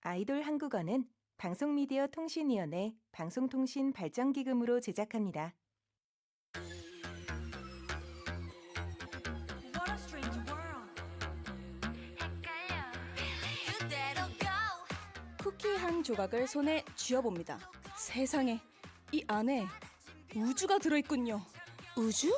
아이돌 한국어는 방송미디어통신위원회 방송통신발전기금으로 제작합니다. What a strange world. 쿠키 한 조각을 손에 쥐어봅니다. 세상에, 이 안에 우주가 들어있군요. 우주?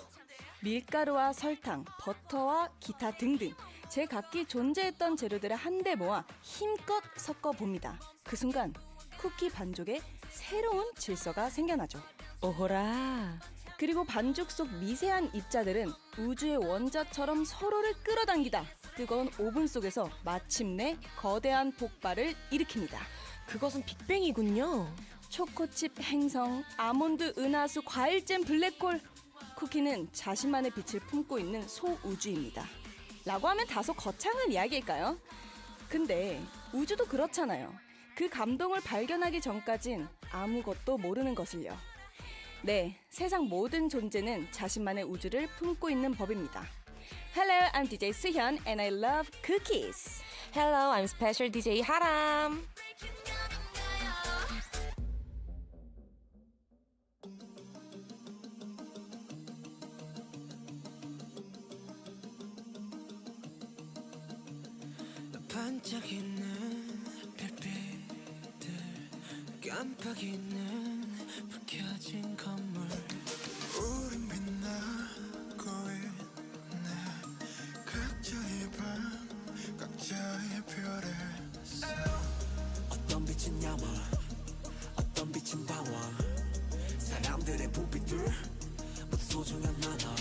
밀가루와 설탕, 버터와 기타 등등 제각기 존재했던 재료들을 한데 모아 힘껏 섞어봅니다. 그 순간 쿠키 반죽에 새로운 질서가 생겨나죠. 오호라. 그리고 반죽 속 미세한 입자들은 우주의 원자처럼 서로를 끌어당기다 뜨거운 오븐 속에서 마침내 거대한 폭발을 일으킵니다. 그것은 빅뱅이군요. 초코칩 행성, 아몬드 은하수, 과일잼 블랙홀. 쿠키는 자신만의 빛을 품고 있는 소우주입니다. 라고 하면 다소 거창한 이야기일까요? 근데 우주도 그렇잖아요. 그 감동을 발견하기 전까진 아무것도 모르는 것을요. 네, 세상 모든 존재는 자신만의 우주를 품고 있는 법입니다. Hello, I'm DJ 수현 and I love cookies. Hello, I'm Special DJ 하람. 반짝이는 별빛들 깜빡이는 불 켜진 건물 우린 빛나고 있네 각자의 방 각자의 별에서 어떤 빛은 야망 어떤 빛은 방황 사람들의 부빛들 모두 소중한 나날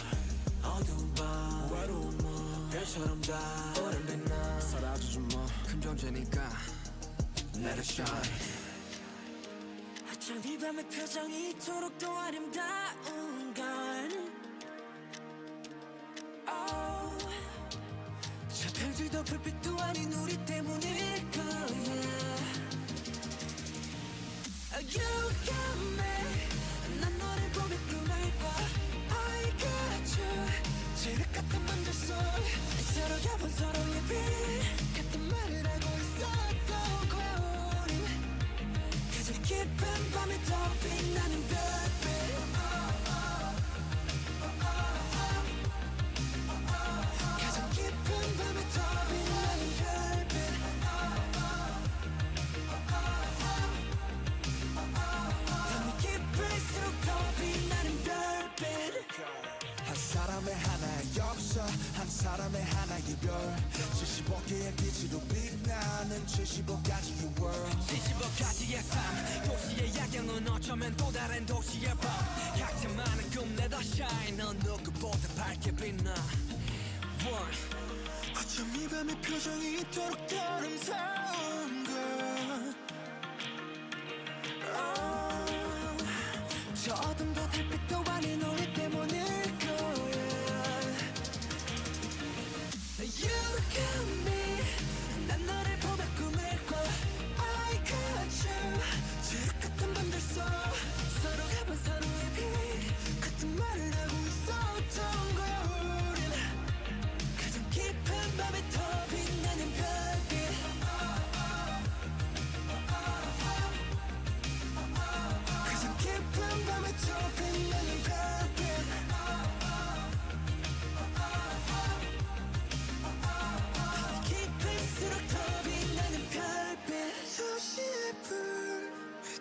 어두운 밤 외로운 몸 별처럼 다 오랜 빛나 사라져줘 뭐 큰 존재니까 Let it shine 어쩜 이 밤의 표정이 이토록 또 아름다운 걸 oh. 저 별들도 불빛도 아닌 우리 때문일 거야 You got me 난 너를 보며 꿈을 꿔 I got you 지륵 같은 맘들 속 서로 겹은 서로의 빛 같은 말을 하고 있었던 거야 우린 가장 깊은 밤에 더 빛나는 별빛 가장 깊은 밤에 더 빛나는 별빛 밤이 깊을수록 더 빛나는 별빛 한 사람의 하나의 역사 한 사람의 하나의 별 75개의 빛으로 빛나는 75가지의 world 75가지의 삶 도시의 야경은 어쩌면 또 다른 도시의 밤 각자만의 꿈 내다 shine 넌 누구보다 밝게 빛나 One 어쩜 이 밤의 표정이 이토록 더 아름다운 걸 oh. 저 어둠도 달빛도 아닌 우리 때문일 거야 You got me 난 너를 보며 꿈을 꿔 I got you 지옥 같은 밤들 속 서로 가본 서로의 빛 같은 말을 하고 있었던 거야 우린 가장 깊은 밤에 더 빛나는 별빛 가장 깊은 밤에 더 빛나는 별빛 깊을수록 더 빛나는 별빛 도시의 불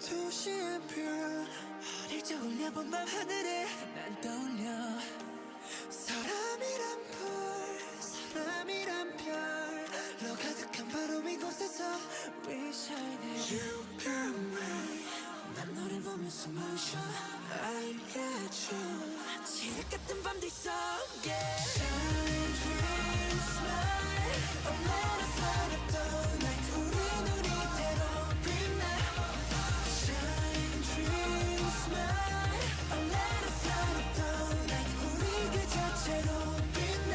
도시의 별 어릴 적 올려본 밤 하늘에 난 떠올려 사람이란 불 사람이란 별로 가득한 바로 이곳에서 We shine You got me 난 너를 보면서 멈춰 I got you 지옥 같은 밤들 속에 Shine dream smile 얼마나 살았던 night 우린 우리대로 빛나 Shine dream smile 얼마나 살았던 night 우리 그 자체로 빛나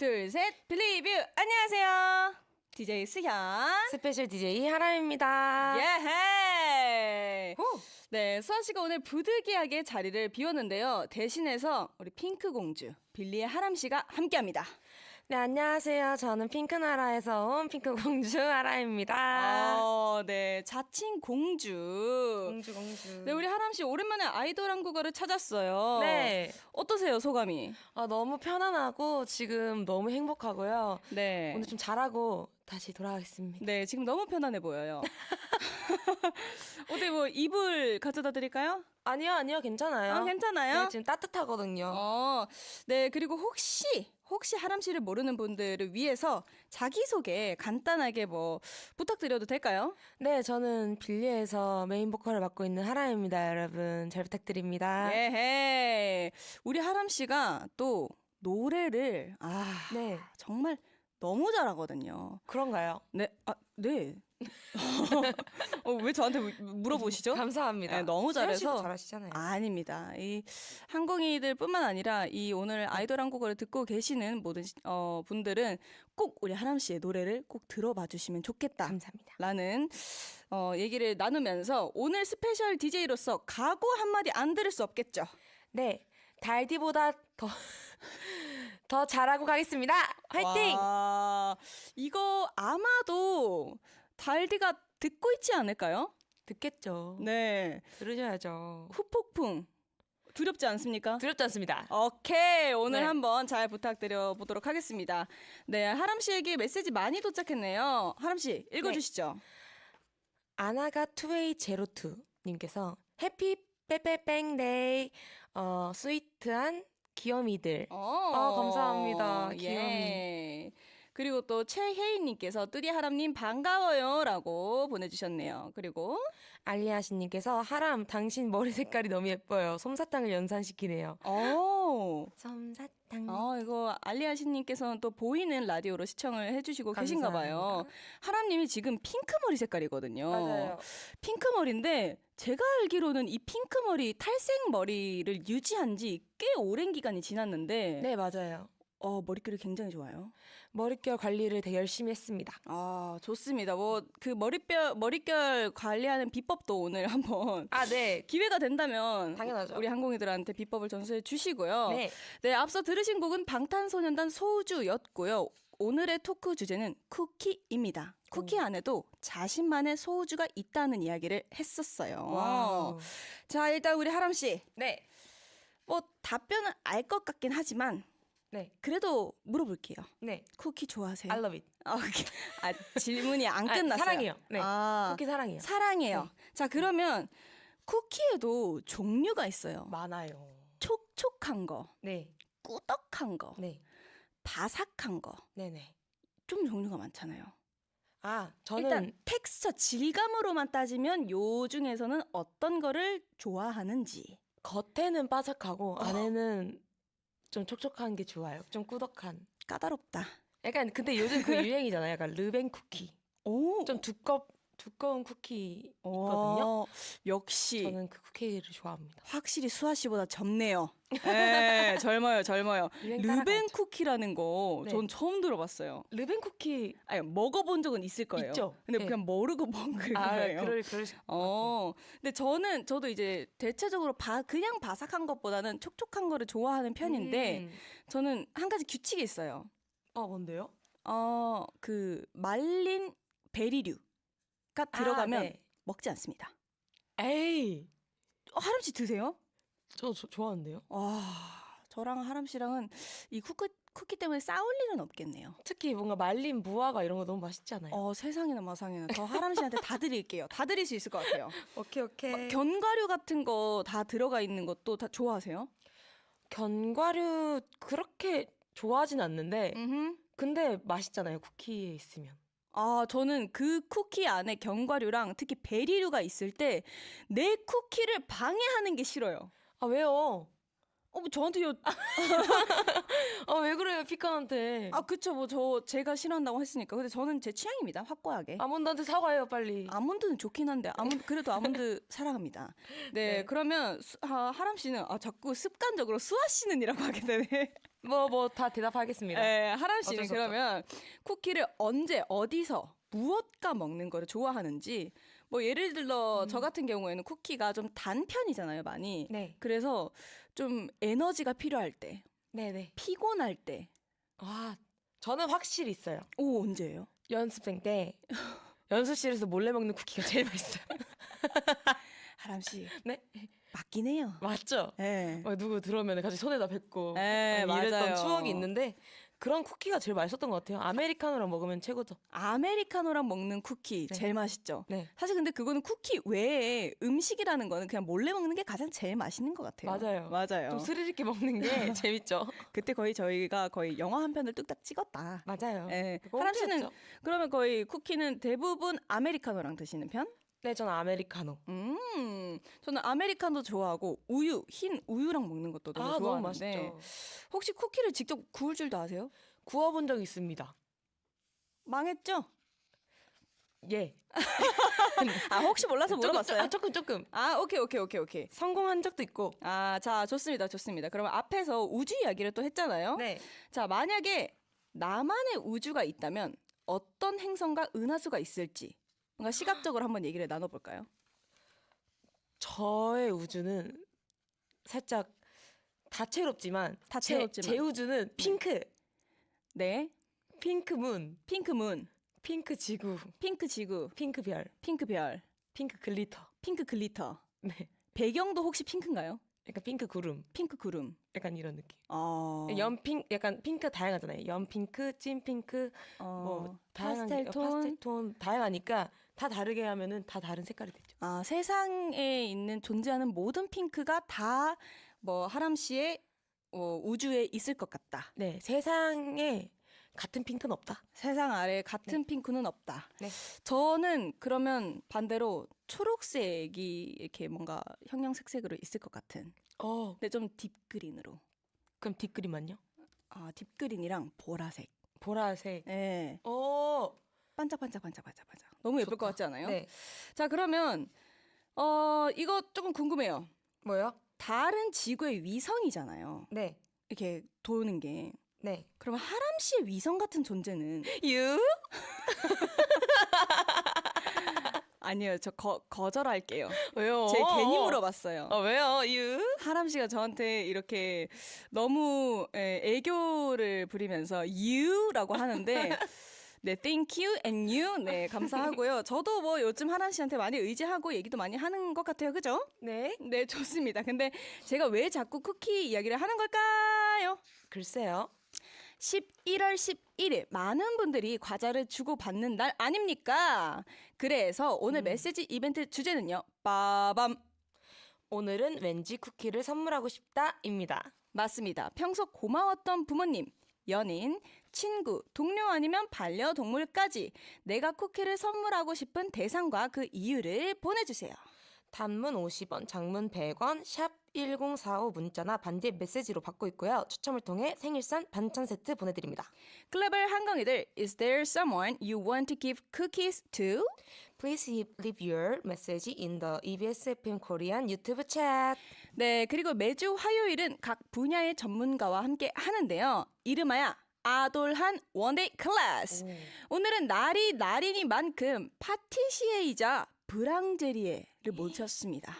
둘, 셋, 빌리뷰. 안녕하세요. DJ 수현. 스페셜 DJ 하람입니다. 예헤. 네, 수아 씨가 오늘 부득이하게 자리를 비웠는데요. 대신해서 우리 핑크 공주 빌리의 하람 씨가 함께합니다. 네, 안녕하세요. 저는 핑크나라에서 온 핑크 공주 하람입니다. 네, 자칭 공주. 공주. 네, 우리 하람 씨 오랜만에 아이돌 한국어를 찾았어요. 네. 어떠세요, 소감이? 너무 편안하고 지금 너무 행복하고요. 네. 오늘 좀 잘하고 다시 돌아가겠습니다. 네, 지금 너무 편안해 보여요. 어디 뭐 이불 가져다 드릴까요? 아니요, 괜찮아요. 괜찮아요? 네, 지금 따뜻하거든요. 네, 그리고 혹시 하람 씨를 모르는 분들을 위해서 자기소개 간단하게 뭐 부탁드려도 될까요? 네, 저는 빌리에서 메인 보컬을 맡고 있는 하람입니다. 여러분 잘 부탁드립니다. 예, 우리 하람 씨가 또 노래를 네, 정말 너무 잘하거든요. 그런가요? 네, 네. 왜 저한테 물어보시죠? 감사합니다. 네, 너무 수현 씨도 잘해서. 잘하시잖아요. 아닙니다. 이 항공이들뿐만 아니라 이 오늘 아이돌 한국어를 듣고 계시는 모든 분들은 꼭 우리 하람 씨의 노래를 꼭 들어봐 주시면 좋겠다. 감사합니다. 라는 얘기를 나누면서 오늘 스페셜 DJ로서 각오 한마디 안 들을 수 없겠죠. 네, 달디보다 더 잘하고 가겠습니다. 화이팅! 와, 이거 아마도 달디가 듣고 있지 않을까요? 듣겠죠. 네. 들으셔야죠. 후폭풍 두렵지 않습니까? 두렵지 않습니다. 오케이, 오늘 네. 한번 잘 부탁드려 보도록 하겠습니다. 네, 하람 씨에게 메시지 많이 도착했네요. 하람 씨 읽어주시죠. 아나가 2A02 님께서 해피 빼빼뺑데이 스위트한 귀요미들. 감사합니다. 예. 그리고 또 최혜인님께서 뚜리 하람님 반가워요라고 보내주셨네요. 그리고 알리아씨님께서 하람 당신 머리 색깔이 너무 예뻐요. 솜사탕을 연상시키네요. 솜사탕. 이거 알리아신님께서는 또 보이는 라디오로 시청을 해주시고 계신가 봐요. 감사합니다. 하람님이 지금 핑크 머리 색깔이거든요. 맞아요. 핑크 머리인데 제가 알기로는 이 핑크 머리 탈색 머리를 유지한 지 꽤 오랜 기간이 지났는데 네, 맞아요. 머릿결이 굉장히 좋아요. 머릿결 관리를 되게 열심히 했습니다. 좋습니다. 뭐 그 머릿결 관리하는 비법도 오늘 한번 네. 기회가 된다면 당연하죠. 우리 항공이들한테 비법을 전수해 주시고요. 네. 네, 앞서 들으신 곡은 방탄소년단 소우주였고요. 오늘의 토크 주제는 쿠키입니다. 쿠키 안에도 자신만의 소우주가 있다는 이야기를 했었어요. 와우. 자, 일단 우리 하람 씨, 네. 뭐 답변은 알 것 같긴 하지만 네. 그래도 물어볼게요. 네. 쿠키 좋아하세요? I love it. 질문이 안 끝났어요. 사랑해요. 네. 쿠키 사랑해요. 사랑해요. 자, 그러면 쿠키에도 종류가 있어요. 많아요. 촉촉한 거, 네. 꾸덕한 거, 네. 바삭한 거. 네네. 좀 종류가 많잖아요. 저는 일단 텍스처 질감으로만 따지면 요 중에서는 어떤 거를 좋아하는지. 겉에는 바삭하고 안에는 좀 촉촉한 게 좋아요. 좀 꾸덕한. 까다롭다. 약간 근데 요즘 그 유행이잖아요. 약간 르벤 쿠키. 오, 좀 두꺼운 쿠키 있거든요. 역시 저는 그 쿠키를 좋아합니다. 확실히 수아 씨보다 젊네요. 네, 젊어요. 유행 르벤 따라가죠. 쿠키라는 거 전 네. 처음 들어봤어요. 르벤 쿠키 아니, 먹어본 적은 있을 거예요. 있죠? 근데 네. 그냥 모르고 먹은 거예요. 그럴 수 같아요. 근데 저도 이제 대체적으로 그냥 바삭한 것보다는 촉촉한 거를 좋아하는 편인데 저는 한 가지 규칙이 있어요. 뭔데요? 그 말린 베리류가 들어가면 네. 먹지 않습니다. 에이, 하람 씨 드세요? 저 좋아하는데요. 와, 저랑 하람 씨랑은 이 쿠키 때문에 싸울 일은 없겠네요. 특히 뭔가 말린 무화과 이런 거 너무 맛있지 않아요? 세상에나 마상에나 저 하람 씨한테 다 드릴게요. 다 드릴 수 있을 것 같아요. 오케이. 견과류 같은 거 다 들어가 있는 것도 다 좋아하세요? 견과류 그렇게 좋아하진 않는데 음. 근데 맛있잖아요. 쿠키에 있으면. 저는 그 쿠키 안에 견과류랑 특히 베리류가 있을 때 내 쿠키를 방해하는 게 싫어요. 왜요? 뭐 저한테요. 왜 그래요, 피칸한테? 그쵸. 뭐 제가 싫어한다고 했으니까. 근데 저는 제 취향입니다. 확고하게. 아몬드한테 사과해요, 빨리. 아몬드는 좋긴 한데 그래도 아몬드 사랑합니다. 네, 네. 그러면 하람 씨는 자꾸 습관적으로 수아 씨는이라고 하게 되네. 뭐 다 대답하겠습니다. 네, 하람 씨는 어쩔 수 없죠. 그러면 쿠키를 언제 어디서 무엇과 먹는 거를 좋아하는지 뭐 예를 들어 저 같은 경우에는 쿠키가 좀 단 편이잖아요, 많이. 네. 그래서 좀 에너지가 필요할 때, 네네. 피곤할 때. 저는 확실히 있어요. 오, 언제예요? 연습생 때 연습실에서 몰래 먹는 쿠키가 제일 맛있어요. 하람 씨. 네? 맞긴 해요. 맞죠? 네. 누구 들어오면 같이 손에다 뱉고 네, 이랬던 맞아요. 추억이 있는데 그런 쿠키가 제일 맛있었던 것 같아요. 아메리카노랑 먹으면 최고죠. 아메리카노랑 먹는 쿠키 네. 제일 맛있죠. 네. 사실 근데 그거는 쿠키 외에 음식이라는 거는 그냥 몰래 먹는 게 가장 제일 맛있는 것 같아요. 맞아요. 맞아요. 좀 스릴 있게 먹는 게 재밌죠. 그때 저희가 거의 영화 한 편을 뚝딱 찍었다. 맞아요. 예. 그거 하람 씨는 홈트였죠. 그러면 거의 쿠키는 대부분 아메리카노랑 드시는 편? 네, 저는 아메리카노. 저는 아메리카노 좋아하고 흰 우유랑 먹는 것도 너무 너무 좋아하는데 맛있죠. 혹시 쿠키를 직접 구울 줄도 아세요? 구워본 적 있습니다. 망했죠? 예. 혹시 몰라서 물어봤어요? 조금. 오케이. 성공한 적도 있고. 자, 좋습니다. 그러면 앞에서 우주 이야기를 또 했잖아요. 네. 자, 만약에 나만의 우주가 있다면 어떤 행성과 은하수가 있을지 뭔가 시각적으로 한번 얘기를 나눠볼까요? 저의 우주는 살짝 다채롭지만 다채롭지만. 제 우주는 핑크. 네, 핑크 문, 핑크 문, 핑크 지구, 핑크 지구, 핑크 별, 핑크 별, 핑크 글리터. 핑크 글리터. 네. 배경도 혹시 핑크인가요? 약간 핑크 구름. 핑크 구름. 약간 이런 느낌. 어. 약간 핑크 다양하잖아요. 연핑크, 찐핑크, 뭐 다양한 파스텔 톤. 다양하니까 다 다르게 하면은 다 다른 색깔이 되죠. 세상에 있는 존재하는 모든 핑크가 다 뭐 하람 씨의 우주에 있을 것 같다. 네, 세상에 같은 핑크는 없다. 세상 아래 같은 핑크는 없다. 네. 저는 그러면 반대로 초록색이 이렇게 뭔가 형형색색으로 있을 것 같은. 근데 좀 딥그린으로. 그럼 뒷그림만요? 딥그린이랑 보라색. 보라색. 예. 반짝반짝. 너무 예쁠 좋다. 것 같지 않아요? 네. 자, 그러면 이거 조금 궁금해요. 뭐요? 다른 지구의 위성이잖아요. 네. 이렇게 도는 게. 네. 그러면 하람 씨의 위성 같은 존재는 유? 아니요. 저 거절할게요. 왜요? 제 괜히 물어봤어요. 왜요? 유? 하람 씨가 저한테 이렇게 너무 애교를 부리면서 you라고 하는데 네, thank you and you. 네, 감사하고요. 저도 뭐 요즘 하람 씨한테 많이 의지하고 얘기도 많이 하는 것 같아요. 그죠? 네. 네, 좋습니다. 근데 제가 왜 자꾸 쿠키 이야기를 하는 걸까요? 글쎄요. 11월 11일 많은 분들이 과자를 주고받는 날 아닙니까? 그래서 오늘 메시지 이벤트 주제는요. 빠밤. 오늘은 왠지 쿠키를 선물하고 싶다입니다. 맞습니다. 평소 고마웠던 부모님, 연인, 친구, 동료 아니면 반려동물까지 내가 쿠키를 선물하고 싶은 대상과 그 이유를 보내주세요. 단문 50원, 장문 100원, 샵 1045 문자나 반디 메시지로 받고 있고요. 추첨을 통해 생일선 반찬 세트 보내드립니다. 글로벌 한강이들, is there someone you want to give cookies to? Please leave your message in the EBS FM Korean 유튜브 chat. 네, 그리고 매주 화요일은 각 분야의 전문가와 함께 하는데요. 이름하여 아돌한 원데이 클래스. 오늘은 날이 날이니만큼 파티시에이자 브랑제리에를 모셨습니다.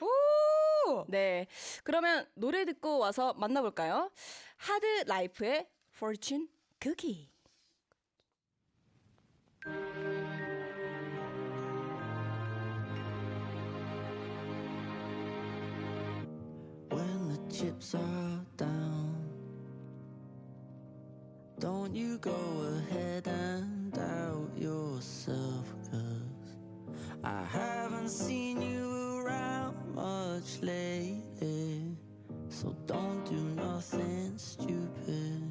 네, 그러면 노래 듣고 와서 만나볼까요? 하드 라이프의 Fortune Cookie. When the chips are down, don't you go ahead and doubt yourself, 'cause I haven't seen you around much lately. So don't do nothing stupid.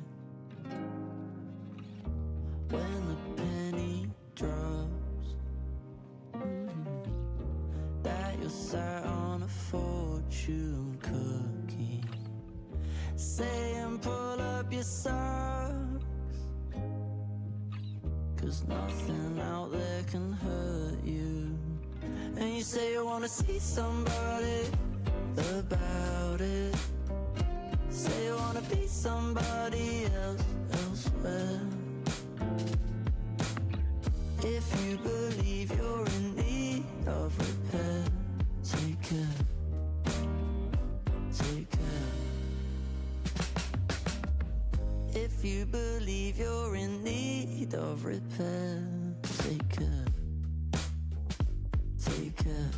When the penny drops, that you're sat on a fortune cookie. saying pull up your socks, 'cause nothing out there can hurt you. And you say you wanna see somebody about it, say you wanna be somebody else elsewhere. If you believe you're in need of repair, take care, take care. If you believe you're in need of repair, take care, take care.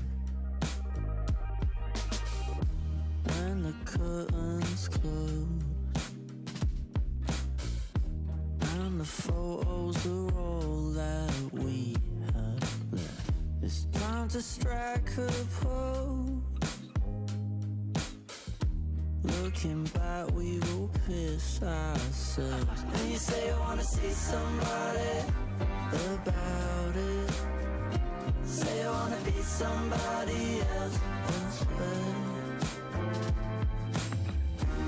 When the curtains close and the photos are all that we have left, it's time to strike a pose. Looking back, we will piss ourselves. And you say you wanna see somebody about it, say you wanna be somebody else elsewhere.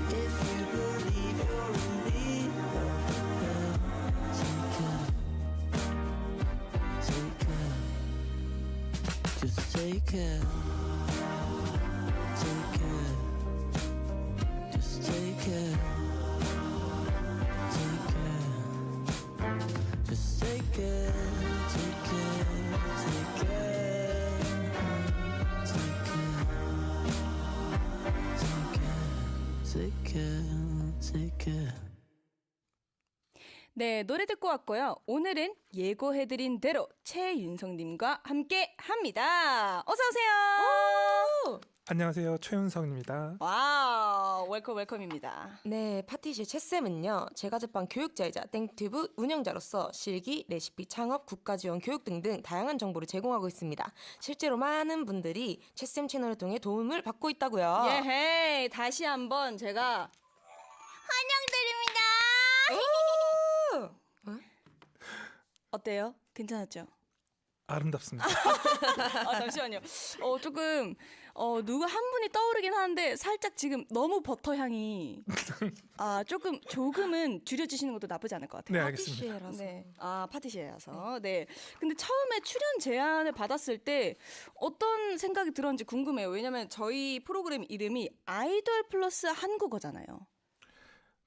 If you believe you're in need of repair, take care, take care, just take care, take care, just take care, take care, just take care, take care, take care, take care, take care, take care. 네, 노래 듣고 왔고요. 오늘은 예고해드린 대로 최윤성님과 함께 합니다. 어서 오세요. 안녕하세요. 최윤성입니다. 와우, 웰컴 웰컴입니다. 네, 파티시 채쌤은요, 제과제빵 교육자이자 땡튜브 운영자로서 실기, 레시피, 창업, 국가지원, 교육 등등 다양한 정보를 제공하고 있습니다. 실제로 많은 분들이 채쌤 채널을 통해 도움을 받고 있다고요. 예헤이, 다시 한번 제가 어때요? 괜찮았죠? 아름답습니다. 잠시만요. 조금 누가 한 분이 떠오르긴 하는데 살짝 지금 너무 버터 향이 조금은 줄여주시는 것도 나쁘지 않을 것 같아요. 네, 알겠습니다. 파티시에라서. 네. 파티시에라서. 네. 근데 처음에 출연 제안을 받았을 때 어떤 생각이 들었는지 궁금해요. 왜냐면 저희 프로그램 이름이 아이돌 플러스 한국어잖아요.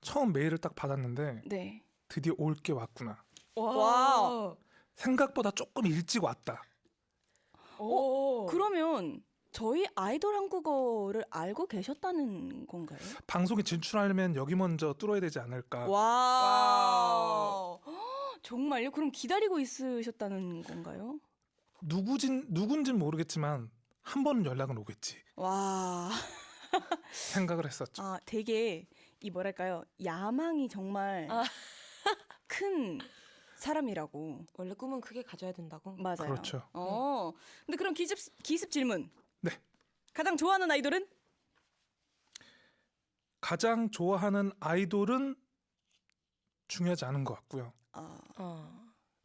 처음 메일을 딱 받았는데 네. 드디어 올 게 왔구나. 와우. 생각보다 조금 일찍 왔다. 그러면 저희 아이돌 한국어를 알고 계셨다는 건가요? 방송에 진출하려면 여기 먼저 뚫어야 되지 않을까. 와우. 정말요? 그럼 기다리고 있으셨다는 건가요? 누군진 모르겠지만 한 번은 연락은 오겠지 와. 생각을 했었죠. 되게 이 뭐랄까요? 야망이 정말 큰 사람이라고. 원래 꿈은 크게 가져야 된다고. 맞아요. 그렇죠. 근데 그럼 기습 질문. 네. 가장 좋아하는 아이돌은? 가장 좋아하는 아이돌은 중요하지 않은 것 같고요.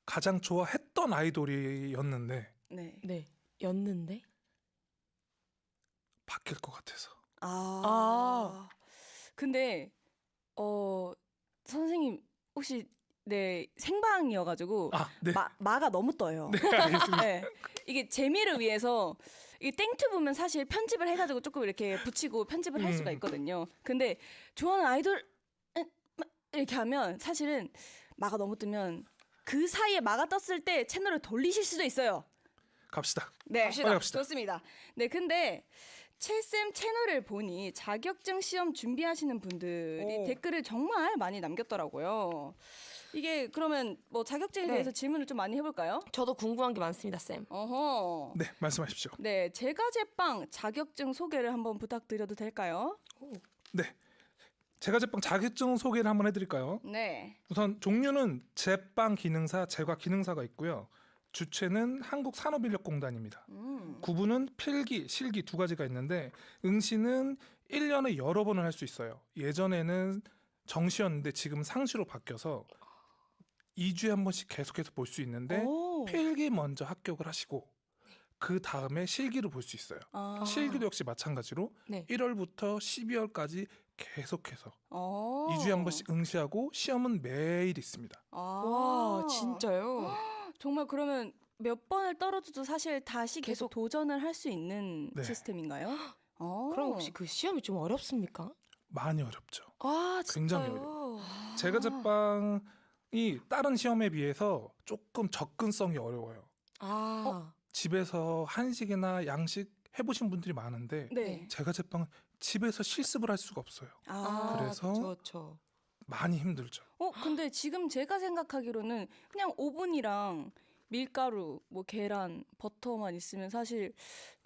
가장 좋아했던 아이돌이었는데 네. 네, 였는데. 바뀔 것 같아서. 근데 선생님 혹시 생방이어가지고 네. 마가 너무 떠요. 네, 알겠습니다. 네. 이게 재미를 위해서 이게 땡튜브면 사실 편집을 해가지고 조금 이렇게 붙이고 편집을 할 수가 있거든요. 근데 좋아하는 아이돌 이렇게 하면 사실은 마가 너무 뜨면 그 사이에 마가 떴을 때 채널을 돌리실 수도 있어요. 갑시다. 네, 빨리 갑시다. 좋습니다. 네, 근데 채쌤 채널을 보니 자격증 시험 준비하시는 분들이 댓글을 정말 많이 남겼더라고요. 이게 그러면 뭐 자격증에 대해서 질문을 좀 많이 해볼까요? 저도 궁금한 게 많습니다, 쌤. 어허. 네, 말씀하십시오. 네, 제과제빵 자격증 소개를 한번 부탁드려도 될까요? 네, 제가 제빵 자격증 소개를 한번 해드릴까요? 네. 우선 종류는 제빵 기능사, 제과 기능사가 있고요. 주체는 한국산업인력공단입니다. 구분은 필기, 실기 두 가지가 있는데 응시는 1년에 여러 번을 할 수 있어요. 예전에는 정시였는데 지금 상시로 바뀌어서 2주에 한 번씩 계속해서 볼 수 있는데 필기 먼저 합격을 하시고 그 다음에 실기를 볼 수 있어요. 실기도 역시 마찬가지로 네. 1월부터 12월까지 계속해서 어. 2주에 한 번씩 응시하고 시험은 매일 있습니다. 아. 와, 진짜요? 정말 그러면 몇 번을 떨어져도 사실 다시 계속 계속. 도전을 할 수 있는 네. 시스템인가요? 어. 그럼 혹시 그 시험이 좀 어렵습니까? 많이 어렵죠. 아, 굉장히 진짜요? 제과 제빵이 다른 시험에 비해서 조금 접근성이 어려워요. 아, 집에서 한식이나 양식 해보신 분들이 많은데 네. 제과 제빵은 집에서 실습을 할 수가 없어요. 아. 그래서 그렇죠. 많이 힘들죠. 근데 지금 제가 생각하기로는 그냥 오븐이랑 밀가루, 뭐 계란, 버터만 있으면 사실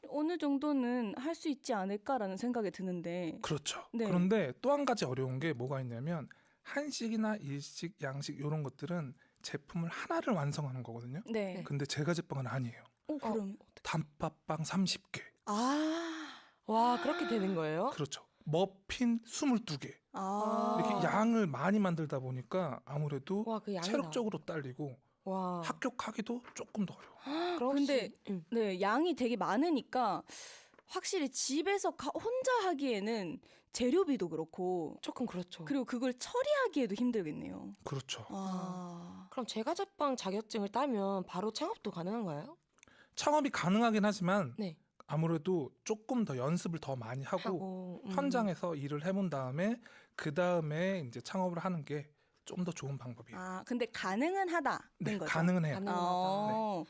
어느 정도는 할 수 있지 않을까라는 생각이 드는데. 그렇죠. 네. 그런데 또 한 가지 어려운 게 뭐가 있냐면 한식이나 일식, 양식 이런 것들은 제품을 하나를 완성하는 거거든요. 네. 근데 제과 제빵은 아니에요. 그럼. 단팥빵 30개. 아. 와, 그렇게 되는 거예요? 그렇죠. 머핀 22개. 아. 이렇게 양을 많이 만들다 보니까 아무래도 와, 그 양이 체력적으로 딸리고 와. 합격하기도 조금 더 어려워. 그럼 근데 혹시- 네, 양이 되게 많으니까 확실히 집에서 혼자 하기에는 재료비도 그렇고 조금 그렇죠. 그리고 그걸 처리하기에도 힘들겠네요. 그렇죠. 아. 그럼 제과제빵 자격증을 따면 바로 창업도 가능한가요? 창업이 가능하긴 하지만 네. 아무래도 조금 더 연습을 더 많이 하고 하고 현장에서 일을 해본 다음에 그 다음에 이제 창업을 하는 게 좀 더 좋은 방법이에요. 아, 근데 가능은 하다는 네, 거죠. 가능은 해요. 가능하다. 어.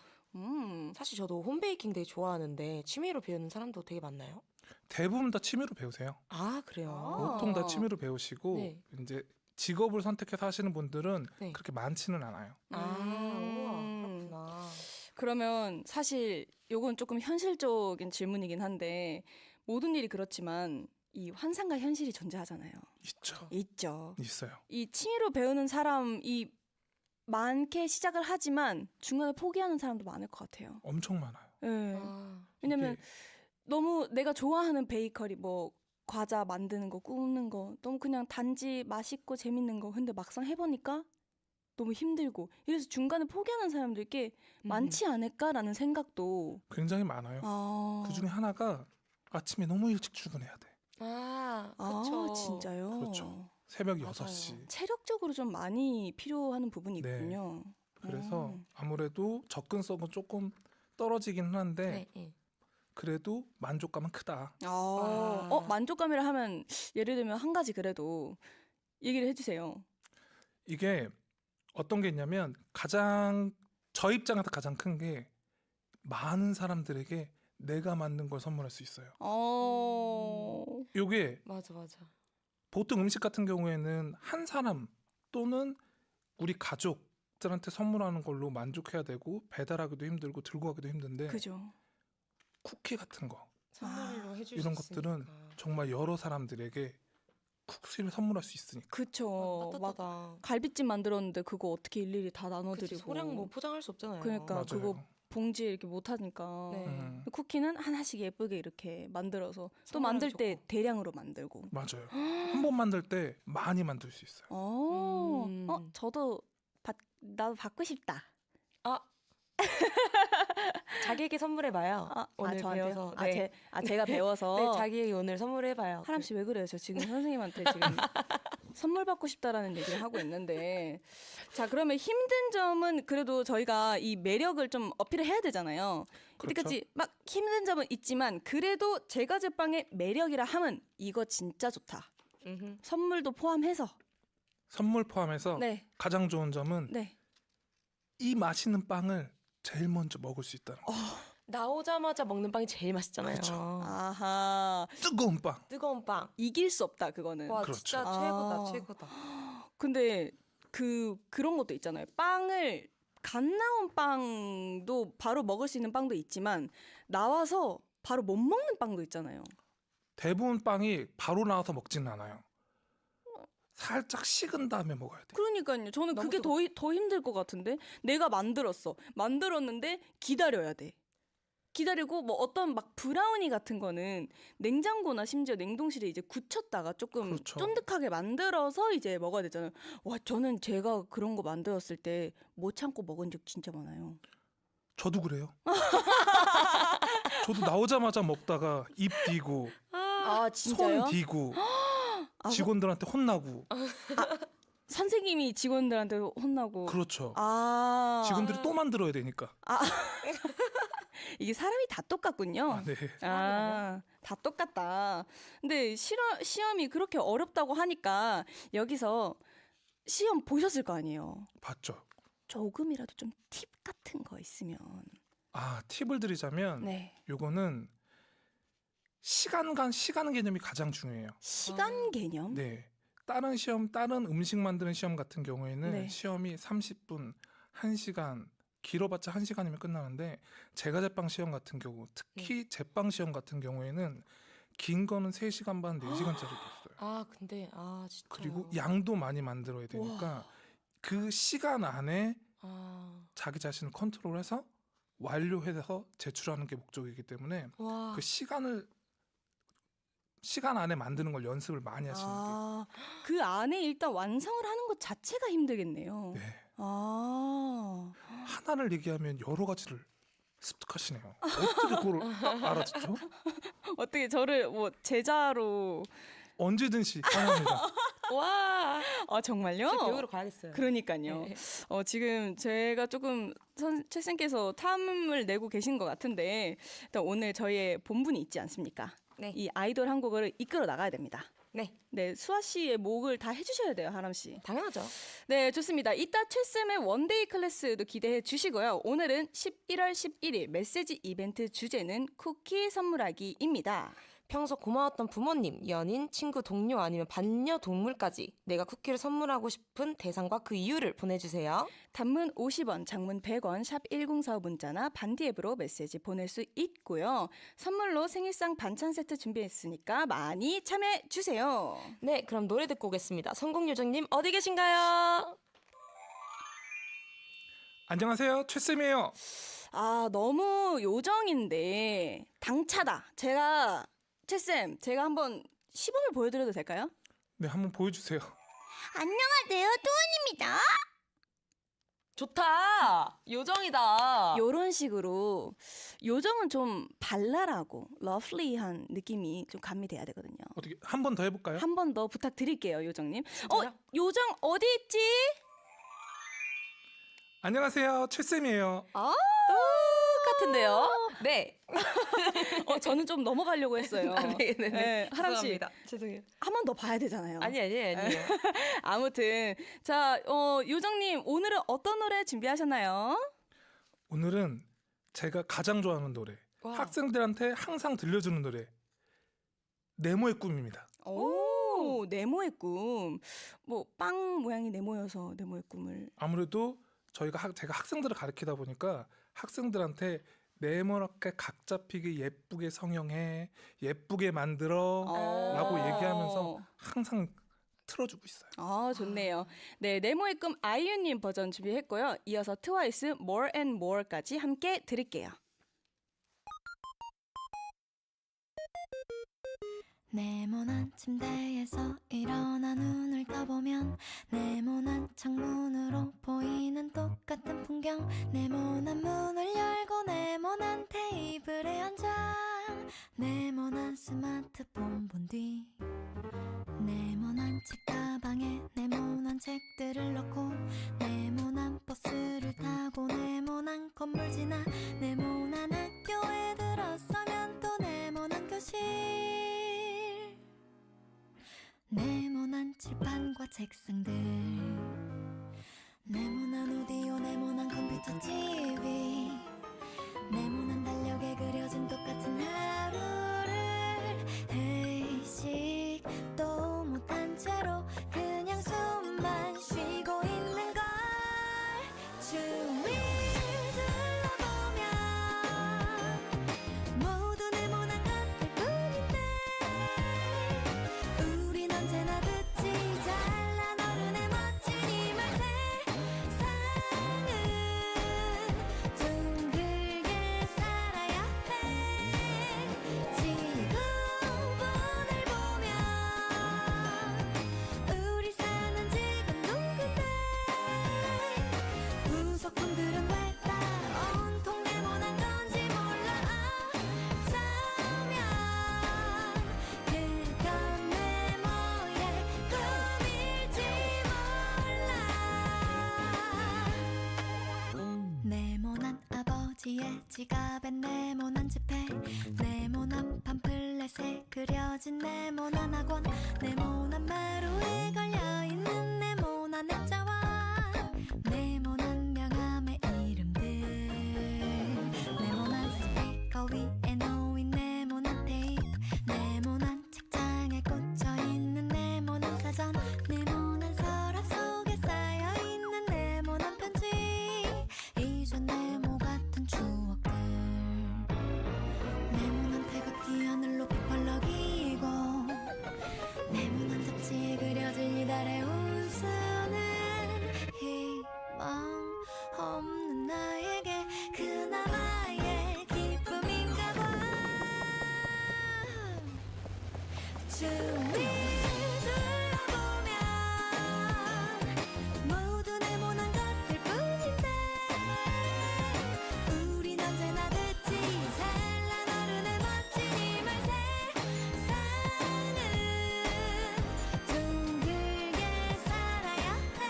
사실 저도 홈베이킹 되게 좋아하는데 취미로 배우는 사람도 되게 많나요? 대부분 다 취미로 배우세요. 아, 그래요? 아. 보통 다 취미로 배우시고 네. 이제 직업을 선택해서 하시는 분들은 네. 그렇게 많지는 않아요. 아, 우와, 음. 그렇구나. 그러면 사실 요건 조금 현실적인 질문이긴 한데 모든 일이 그렇지만 이 환상과 현실이 존재하잖아요. 있죠. 있죠. 있어요. 이 취미로 배우는 사람이 많게 시작을 하지만 중간에 포기하는 사람도 많을 것 같아요. 엄청 많아요. 예. 아, 왜냐면 이게 너무 내가 좋아하는 베이커리 뭐 과자 만드는 거 구우는 거 너무 그냥 단지 맛있고 재밌는 거 근데 막상 해보니까 너무 힘들고 이래서 중간에 포기하는 사람들 꽤 많지 않을까라는 생각도 굉장히 많아요. 그 중에 하나가 아침에 너무 일찍 출근해야 돼. 아, 그렇죠. 진짜요? 그렇죠. 새벽 맞아요. 6시. 체력적으로 좀 많이 필요하는 부분이 네. 있군요. 그래서 음. 아무래도 접근성은 조금 떨어지긴 한데 네, 네. 그래도 만족감은 크다. 만족감이라 하면 예를 들면 한 가지 그래도 얘기를 해주세요. 이게 어떤 게 있냐면 가장 저 입장에서 가장 큰 게 많은 사람들에게 내가 만든 걸 선물할 수 있어요. 요게 맞아, 맞아. 보통 음식 같은 경우에는 한 사람 또는 우리 가족들한테 선물하는 걸로 만족해야 되고 배달하기도 힘들고 들고 가기도 힘든데 그죠. 쿠키 같은 거 선물로 해줄 이런 수 것들은 있으니까. 정말 여러 사람들에게 쿠키를 선물할 수 있으니까 그쵸. 막 따뜻하다. 갈비찜 만들었는데 그거 어떻게 일일이 다 그치, 나눠드리고. 소량 뭐 포장할 수 없잖아요. 그러니까 맞아요. 그거 봉지에 이렇게 못 하니까. 네. 쿠키는 하나씩 예쁘게 이렇게 만들어서 또 선물하면 만들 때 좋고. 대량으로 만들고. 맞아요. 한 번 만들 때 많이 만들 수 있어요. 저도 나도 받고 싶다. 자기에게 선물해봐요. 오늘 저한테요? 배워서. 네. 제가 배워서. 네, 자기에게 오늘 선물해봐요. 하람 씨 왜 그래요? 저 지금 선생님한테 지금 선물 받고 싶다라는 얘기를 하고 있는데. 자, 그러면 힘든 점은 그래도 저희가 이 매력을 좀 어필을 해야 되잖아요. 이때까지 막 힘든 점은 있지만 그래도 제과 제빵의 매력이라 함은 이거 진짜 좋다. 음흠. 선물도 포함해서. 선물 포함해서 네. 가장 좋은 점은 네. 이 맛있는 빵을 제일 먼저 먹을 수 있다는 거. 나오자마자 먹는 빵이 제일 맛있잖아요. 그렇죠. 아하. 뜨거운 빵. 뜨거운 빵. 이길 수 없다 그거는. 와, 그렇죠. 진짜 아. 최고다. 근데 그런 것도 있잖아요. 빵을 갓 나온 빵도 바로 먹을 수 있는 빵도 있지만 나와서 바로 못 먹는 빵도 있잖아요. 대부분 빵이 바로 나와서 먹지는 않아요. 살짝 식은 다음에 먹어야 돼. 그러니까요. 저는 너무 그게 더 힘들 것 같은데 내가 만들었는데 기다려야 돼. 기다리고 뭐 어떤 막 브라우니 같은 거는 냉장고나 심지어 냉동실에 이제 굳혔다가 조금 그렇죠. 쫀득하게 만들어서 이제 먹어야 되잖아요. 와, 저는 제가 그런 거 만들었을 때 못 참고 먹은 적 진짜 많아요. 저도 그래요. 저도 나오자마자 먹다가 입 디고 아, 진짜요? 손 디고 직원들한테 혼나고. 선생님이 직원들한테 혼나고. 그렇죠. 아. 직원들이 또 만들어야 되니까. 이게 사람이 다 똑같군요. 아, 네. 다 똑같다. 근데 시험이 그렇게 어렵다고 하니까 여기서 시험 보셨을 거 아니에요. 봤죠. 조금이라도 좀 팁 같은 거 있으면. 팁을 드리자면 네. 요거는 시간 개념이 가장 중요해요. 시간 개념? 네. 다른 음식 만드는 시험 같은 경우에는 네. 시험이 30분, 1시간, 길어봤자 1시간이면 끝나는데 제과제빵 시험 같은 경우, 특히 제빵 시험 같은 경우에는 긴 거는 3시간 반, 4시간짜리도 있어요. 근데 진짜. 그리고 양도 많이 만들어야 되니까 그 시간 안에 자기 자신을 컨트롤해서 완료해서 제출하는 게 목적이기 때문에 와. 그 시간 안에 만드는 걸 연습을 많이 하시는 그 안에 일단 완성을 하는 것 자체가 힘들겠네요. 게. 네. 하나를 얘기하면 여러 가지를 습득하시네요. 어떻게 그걸 알아듣죠? 어떻게 저를 뭐 제자로. 언제든지 환영합니다. 와. 정말요? 저 배우러 가야겠어요. 그러니까요. 네. 지금 제가 조금 최 쌤께서 탐을 내고 계신 것 같은데 일단 오늘 저희의 본분이 있지 않습니까? 네. 이 아이돌 한국어를 이끌어 나가야 됩니다. 네. 네, 수아 씨의 목을 다 해주셔야 돼요, 하람 씨. 당연하죠. 네, 좋습니다. 이따 최쌤의 원데이 클래스도 기대해 주시고요. 오늘은 11월 11일 메시지 이벤트 주제는 쿠키 선물하기입니다. 평소 고마웠던 부모님, 연인, 친구, 동료 아니면 반려동물까지 내가 쿠키를 선물하고 싶은 대상과 그 이유를 보내주세요. 단문 50원, 장문 100원, 샵 1045 문자나 반디 앱으로 메시지 보낼 수 있고요. 선물로 생일상 반찬 세트 준비했으니까 많이 참여해 주세요. 네, 그럼 노래 듣고 오겠습니다. 성공요정님 어디 계신가요? 안녕하세요, 최쌤이에요. 너무 요정인데 당차다. 최쌤, 제가 한번 시범을 보여드려도 될까요? 네, 한번 보여주세요. 안녕하세요, 도원입니다. 좋다. 요정이다. 요런 식으로 요정은 좀 발랄하고 러플리한 느낌이 좀 가미돼야 되거든요. 어떻게 한 번 더 해볼까요? 한 번 더 부탁드릴게요, 요정님. 진짜요? 요정 어디 있지? 안녕하세요, 최쌤이에요. 똑같은데요? 네. 저는 좀 넘어가려고 했어요. 네네네. 네, 하람 씨. 죄송합니다. 죄송해요. 한 번 더 봐야 되잖아요. 아니에요. 아무튼 자, 요정님 오늘은 어떤 노래 준비하셨나요? 오늘은 제가 가장 좋아하는 노래, 와. 학생들한테 항상 들려주는 노래, 네모의 꿈입니다. 오, 네모의 꿈. 뭐 빵 모양이 네모여서 네모의 꿈을. 아무래도 제가 학생들을 가르치다 보니까 학생들한테 네모나게 각 잡히게 예쁘게 성형해, 예쁘게 만들어 라고 얘기하면서 항상 틀어주고 있어요. 좋네요. 네, 네모의 꿈 아이유님 버전 준비했고요. 이어서 트와이스 More and More까지 함께 들을게요. 네모난 침대에서 일어나 눈을 떠보면 네모난 창문으로 보이는 똑같은 풍경. 네모난 문을 열고 네모난 테이블에 앉아 네모난 스마트폰 본 뒤 네모난 책가방에 네모난 책들을 넣고 네모난 버스를 타고 네모난 건물 지나 네모난 학교에 들어서면 또 네모난 교실 네모난 칠판과 책상들 네모난 오디오 네모난 컴퓨터 TV 네모난 달력에 그려진 똑같은 하루를 회식도 못한 채로 그냥 숨만 쉬고 있는 걸 주위를 둘러보면 모두 네모난 것들 뿐인데 우린 언제나 듣지 잘난 어른의 멋진 이 말 세상은 둥글게 살아야 해 내 지갑에 네모난 지폐 네모난 팜플렛에 그려진 네모난 학원 네모난 마루에 걸려있는 네모난 액자와 네모난 명함의 이름들 네모난 스피커 위에 놓인 네모난 테이프 네모난 책장에 꽂혀있는 네모난 사전 네모난 서랍 속에 쌓여있는 네모난 편지 이제 네모 같은 추억들 네모난 태극기 하늘 높이 펄럭이고 네모난 잡지에 그려진 이달의 웃음은 희망 없는 나에게 그나마의 기쁨인가 봐 주위 둘러보면 모두 네모난 것들 뿐인데 우린 언제나 듣지 찬란 어른의 멋진 힘을 세상은 둥글게 살아야 해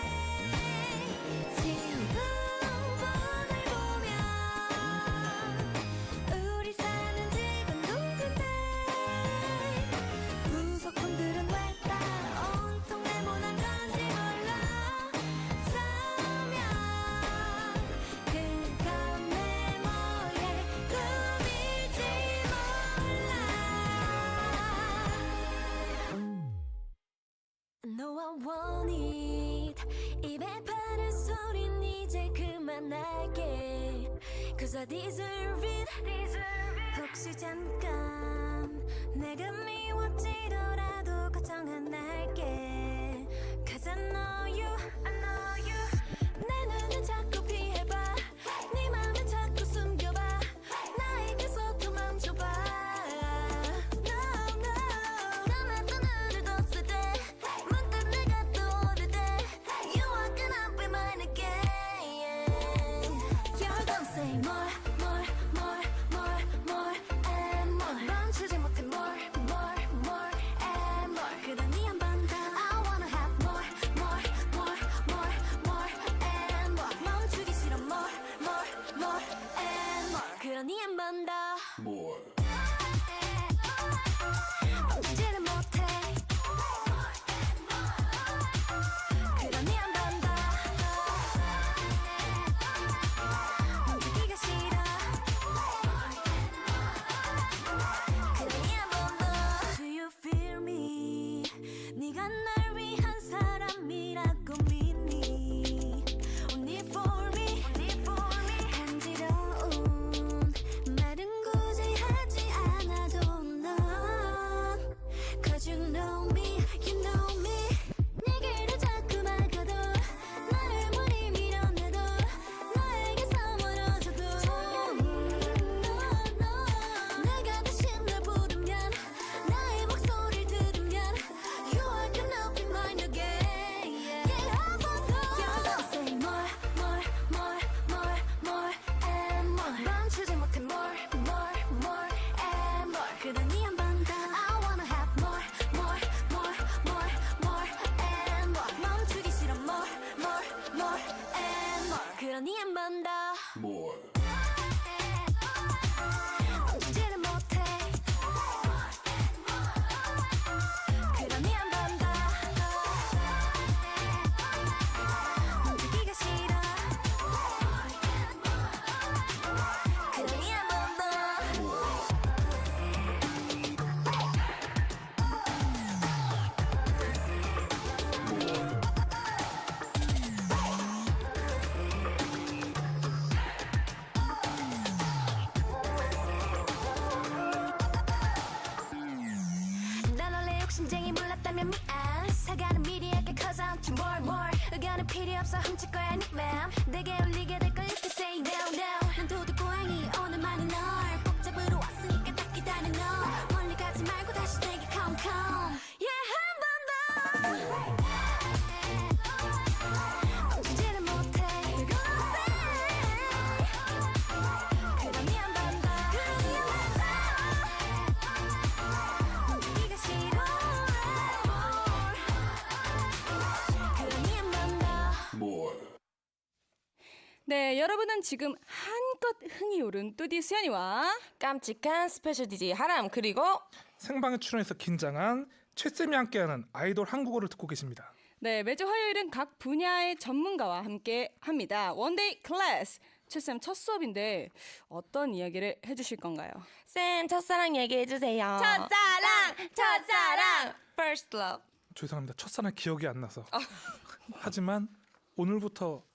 지구본을 보면 우리 사는 지구는 둥근데 부속품들은 왜 다 온통 네모난 건지 몰라 서면 그건 네모의 꿈일지 몰라 No I want it 입에 바른 소린 이제 그만할게 Cause I deserve it 혹시 잠깐 내가 미워지더라도 걱정 안 할게 Cause I know you 내 눈은 자꾸 피해봐 네 맘은 자꾸 숨겨봐 나에게서 도망쳐봐 No no 감았던 눈을 뒀을 때 문득 내가 떠오를 때 You walking up in mine again You're gonna say more and more 멈추지 못해 more and more 그러니 한 번 더 I wanna have more and more 멈추기 싫어 more and more 그러니 한 번 더 멈추지를 못해 그러니 한 번 더 멈추기가 싫어 그러니 한 번 더 Do you feel me 네가 날 위한 사람이라고 믿니 Only for me 간지러운 말은 굳이 하지 않아도 넌 Cause you know me 내게를 자꾸 막아도 나를 무리 밀어내도 너에게서 멀어져도 내가 다시 날 부르면 나의 목소리를 들으면 You are gonna be mine again Yeah 한 번 더 You're gonna say more and more 멈추지 못해 more and more 그러니 한 번 더 I wanna have more and more 멈추기 싫어 more and more 그러니 한 번 더 멈추지를 못해 그러니 한 번 더 멈추기가 싫어 그러니 한 번 더 난 원래 욕심쟁이 몰랐다면 미안 사과는 미리 할게 cause I'm too more 의견은 필요 없어 훔칠 거야 네 맘 내게 울리게 될 걸 if you say no 난 도둑고양이 오늘만이 널 꼭 잡으러 왔으니까 딱 기다려 너 멀리 가지 말고 다시 내게 come Yeah 한 번 더 멈추지를 못해 You're gonna say 그러니 한 번 더 멈추기가 싫어 그러니 한 번 더 네, 여러분은 지금 한껏 흥이 오른 뚜디 수연이와 깜찍한 스페셜 DJ 하람 그리고 생방에 출연해서 긴장한 최쌤이 함께하는 아이돌 한국어를 듣고 계십니다. 네, 매주 화요일은 각 분야의 전문가와 함께 합니다. 원데이 클래스. 최쌤 첫 수업인데 어떤 이야기를 해주실 건가요? 쌤 첫사랑 얘기해 주세요. 첫사랑 first love. 죄송합니다. 첫사랑 기억이 안 나서. 하지만 오늘부터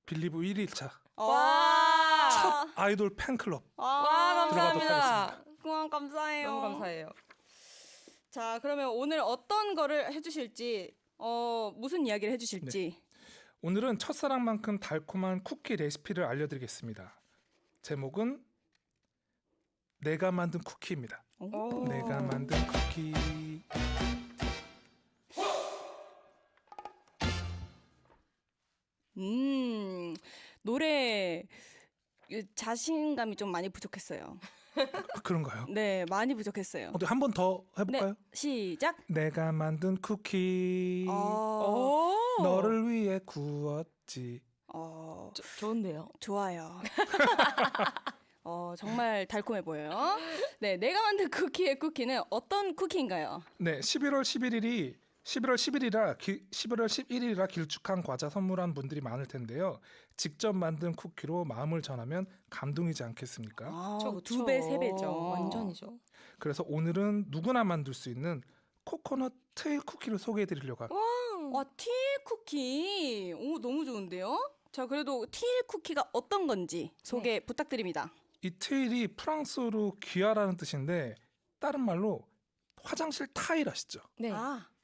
빌리브 1일차 와, 첫 아이돌 팬클럽 와 들어가도록 감사합니다. 감사해요. 너무 감사해요. 자, 그러면 오늘 어떤 거를 해주실지, 무슨 이야기를 해주실지. 오늘은 첫사랑만큼 달콤한 쿠키 레시피를 알려드리겠습니다. 제목은 내가 만든 쿠키입니다. 오. 내가 만든 쿠키. 노래 자신감이 좀 많이 부족했어요. 그런가요? 네, 많이 부족했어요. 한 번 더 네, 해볼까요? 시작. 내가 만든 쿠키 어, 너를 위해 구웠지. 좋은데요. 좋아요. 정말 달콤해 보여요. 네, 내가 만든 쿠키의 쿠키는 어떤 쿠키인가요? 네, 11월 11일이라 길쭉한 과자 선물한 분들이 많을 텐데요. 직접 만든 쿠키로 마음을 전하면 감동이지 않겠습니까? 두 배, 세 배죠. 완전이죠. 그래서 오늘은 누구나 만들 수 있는 코코넛 트일 쿠키를 소개해드리려고 합니다. 와, 티일 쿠키. 오, 너무 좋은데요? 자, 그래도 티일 쿠키가 어떤 건지 소개 부탁드립니다. 이 트일이 프랑스어로 귀하라는 뜻인데 다른 말로 화장실 타일 아시죠? 네.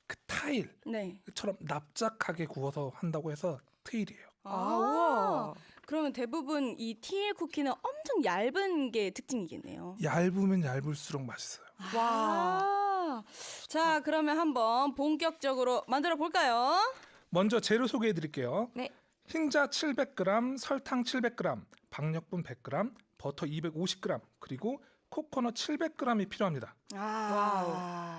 그 타일처럼 네. 납작하게 구워서 한다고 해서 트일이에요. 우와. 그러면 대부분 이 티일 쿠키는 엄청 얇은 게 특징이겠네요. 얇으면 얇을수록 맛있어요. 와. 자, 그러면 한번 본격적으로 만들어 볼까요? 먼저 재료 소개해드릴게요. 네. 흰자 700g, 설탕 700g, 박력분 100g, 버터 250g, 그리고 코코넛 700g이 필요합니다.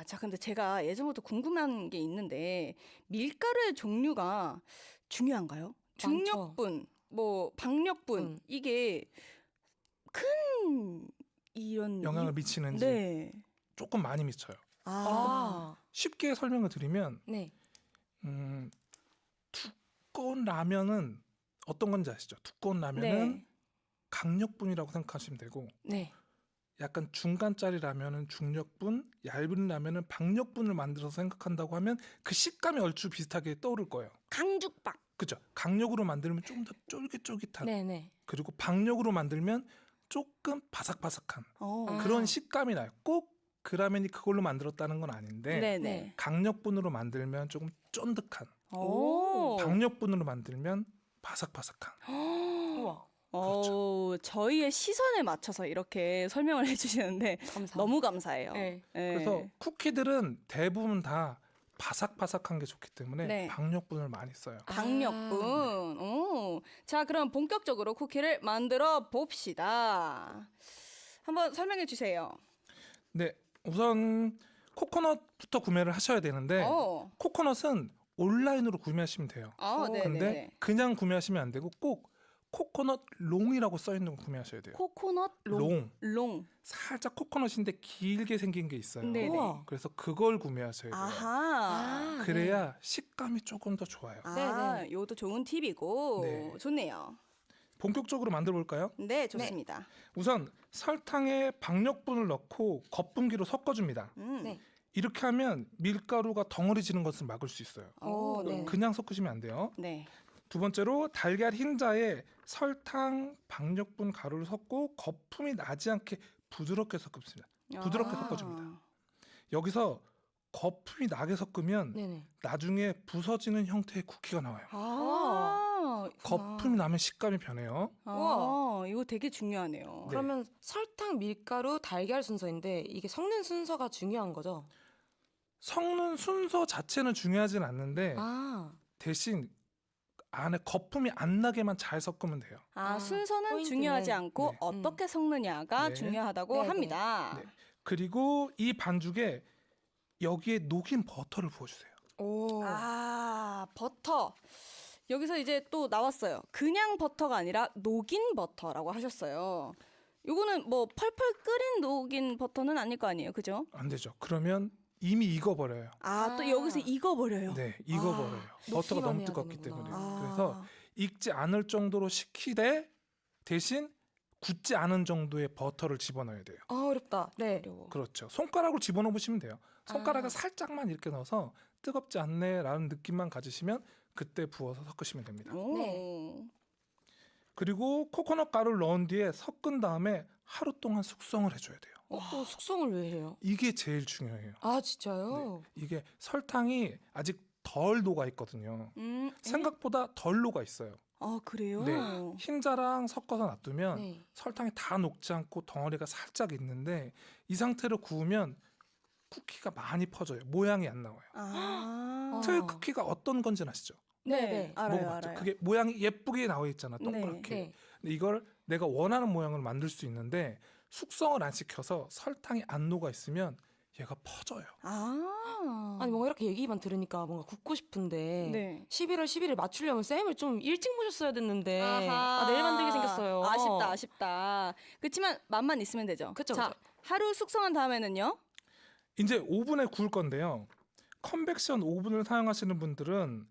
자, 근데 제가 예전부터 궁금한 게 있는데 밀가루의 종류가 중요한가요? 중력분, 박력분 이게 큰 이런 영향을 미치는지 네. 조금 많이 미쳐요. 쉽게 설명을 드리면 네. 두꺼운 라면은 어떤 건지 아시죠? 두꺼운 라면은 네. 강력분이라고 생각하시면 되고 네. 약간 중간짜리 라면은 중력분, 얇은 라면은 박력분을 만들어서 생각한다고 하면 그 식감이 얼추 비슷하게 떠오를 거예요. 강죽박. 그죠? 강력으로 만들면 좀 더 쫄깃쫄깃한 네네. 그리고 박력으로 만들면 조금 바삭바삭한 아. 그런 식감이 나요. 꼭 그 라면이 그걸로 만들었다는 건 아닌데 네네. 강력분으로 만들면 조금 쫀득한 오. 박력분으로 만들면 바삭바삭한 우와. 그렇죠. 저희의 시선에 맞춰서 이렇게 설명을 해주시는데 감사합니다. 너무 감사해요. 네. 그래서 쿠키들은 대부분 다 바삭바삭한 게 좋기 때문에 네. 박력분을 많이 써요. 박력분. 오. 자, 그럼 본격적으로 쿠키를 만들어 봅시다. 한번 설명해 주세요. 네, 우선 코코넛부터 구매를 하셔야 되는데 코코넛은 온라인으로 구매하시면 돼요. 네네. 근데 그냥 구매하시면 안 되고 꼭 코코넛 롱이라고 써 있는 거 구매하셔야 돼요. 코코넛 롱. 살짝 코코넛인데 길게 생긴 게 있어요. 네네. 우와. 그래서 그걸 구매하셔야 돼요. 아하. 그래야 식감이 조금 더 좋아요. 네네. 이것도 좋은 팁이고 네. 좋네요. 본격적으로 만들어 볼까요? 네, 좋습니다. 우선 설탕에 박력분을 넣고 겉분기로 섞어줍니다. 네. 이렇게 하면 밀가루가 덩어리지는 것을 막을 수 있어요. 네. 그냥 섞으시면 안 돼요. 네. 두 번째로 달걀 흰자에 설탕, 박력분 가루를 섞고 거품이 나지 않게 부드럽게 섞습니다. 부드럽게 섞어줍니다. 여기서 거품이 나게 섞으면 네네. 나중에 부서지는 형태의 쿠키가 나와요. 아, 거품이 나면 식감이 변해요. 이거 되게 중요하네요. 그러면 설탕, 밀가루, 달걀 순서인데 이게 섞는 순서가 중요한 거죠? 섞는 순서 자체는 중요하진 않는데 대신 안에 거품이 안 나게만 잘 섞으면 돼요. 순서는 포인트네. 중요하지 않고 네. 어떻게 섞느냐가 네. 중요하다고 네네. 합니다. 네. 그리고 이 반죽에 여기에 녹인 버터를 부어주세요. 오. 버터. 여기서 이제 또 나왔어요. 그냥 버터가 아니라 녹인 버터라고 하셨어요. 요거는 뭐 펄펄 끓인 녹인 버터는 아닐 거 아니에요, 그죠? 안 되죠. 그러면 이미 익어버려요. 아, 또 아. 여기서 익어버려요. 네, 익어버려요. 버터가 녹기만 너무 해야 뜨겁기 되는구나. 때문에. 그래서 익지 않을 정도로 식히되 대신 굳지 않은 정도의 버터를 집어넣어야 돼요. 아, 어렵다. 네. 어려워. 그렇죠. 손가락으로 집어넣어 보시면 돼요. 손가락을 아. 살짝만 이렇게 넣어서 뜨겁지 않네라는 느낌만 가지시면 그때 부어서 섞으시면 됩니다. 오. 네. 그리고 코코넛 가루를 넣은 뒤에 섞은 다음에 하루 동안 숙성을 해줘야 돼요. 또 숙성을 왜 해요? 이게 제일 중요해요. 아, 진짜요? 이게 설탕이 아직 덜 녹아 있거든요. 생각보다 덜 녹아 있어요. 아, 그래요? 네. 흰자랑 섞어서 놔두면 네. 설탕이 다 녹지 않고 덩어리가 살짝 있는데 이 상태로 구우면 쿠키가 많이 퍼져요. 모양이 안 나와요. 아. 틀 쿠키가 어떤 건지 아시죠? 네, 알아요, 먹어봤죠? 알아요. 그게 모양이 예쁘게 나와 있잖아. 네, 동그랗게. 네. 근데 이걸 내가 원하는 모양으로 만들 수 있는데 숙성을 안 시켜서 설탕이 안 녹아 있으면 얘가 퍼져요. 아. 아니 뭔가 이렇게 얘기만 들으니까 뭔가 굽고 싶은데 네. 11월 10일을 맞추려면 쌤을 좀 일찍 모셨어야 됐는데 아, 내일 만들게 생겼어요. 아쉽다, 아쉽다. 그렇지만 맛만 있으면 되죠. 그쵸, 자, 그쵸. 하루 숙성한 다음에는요? 이제 오븐에 구울 건데요. 컨벡션 오븐을 사용하시는 분들은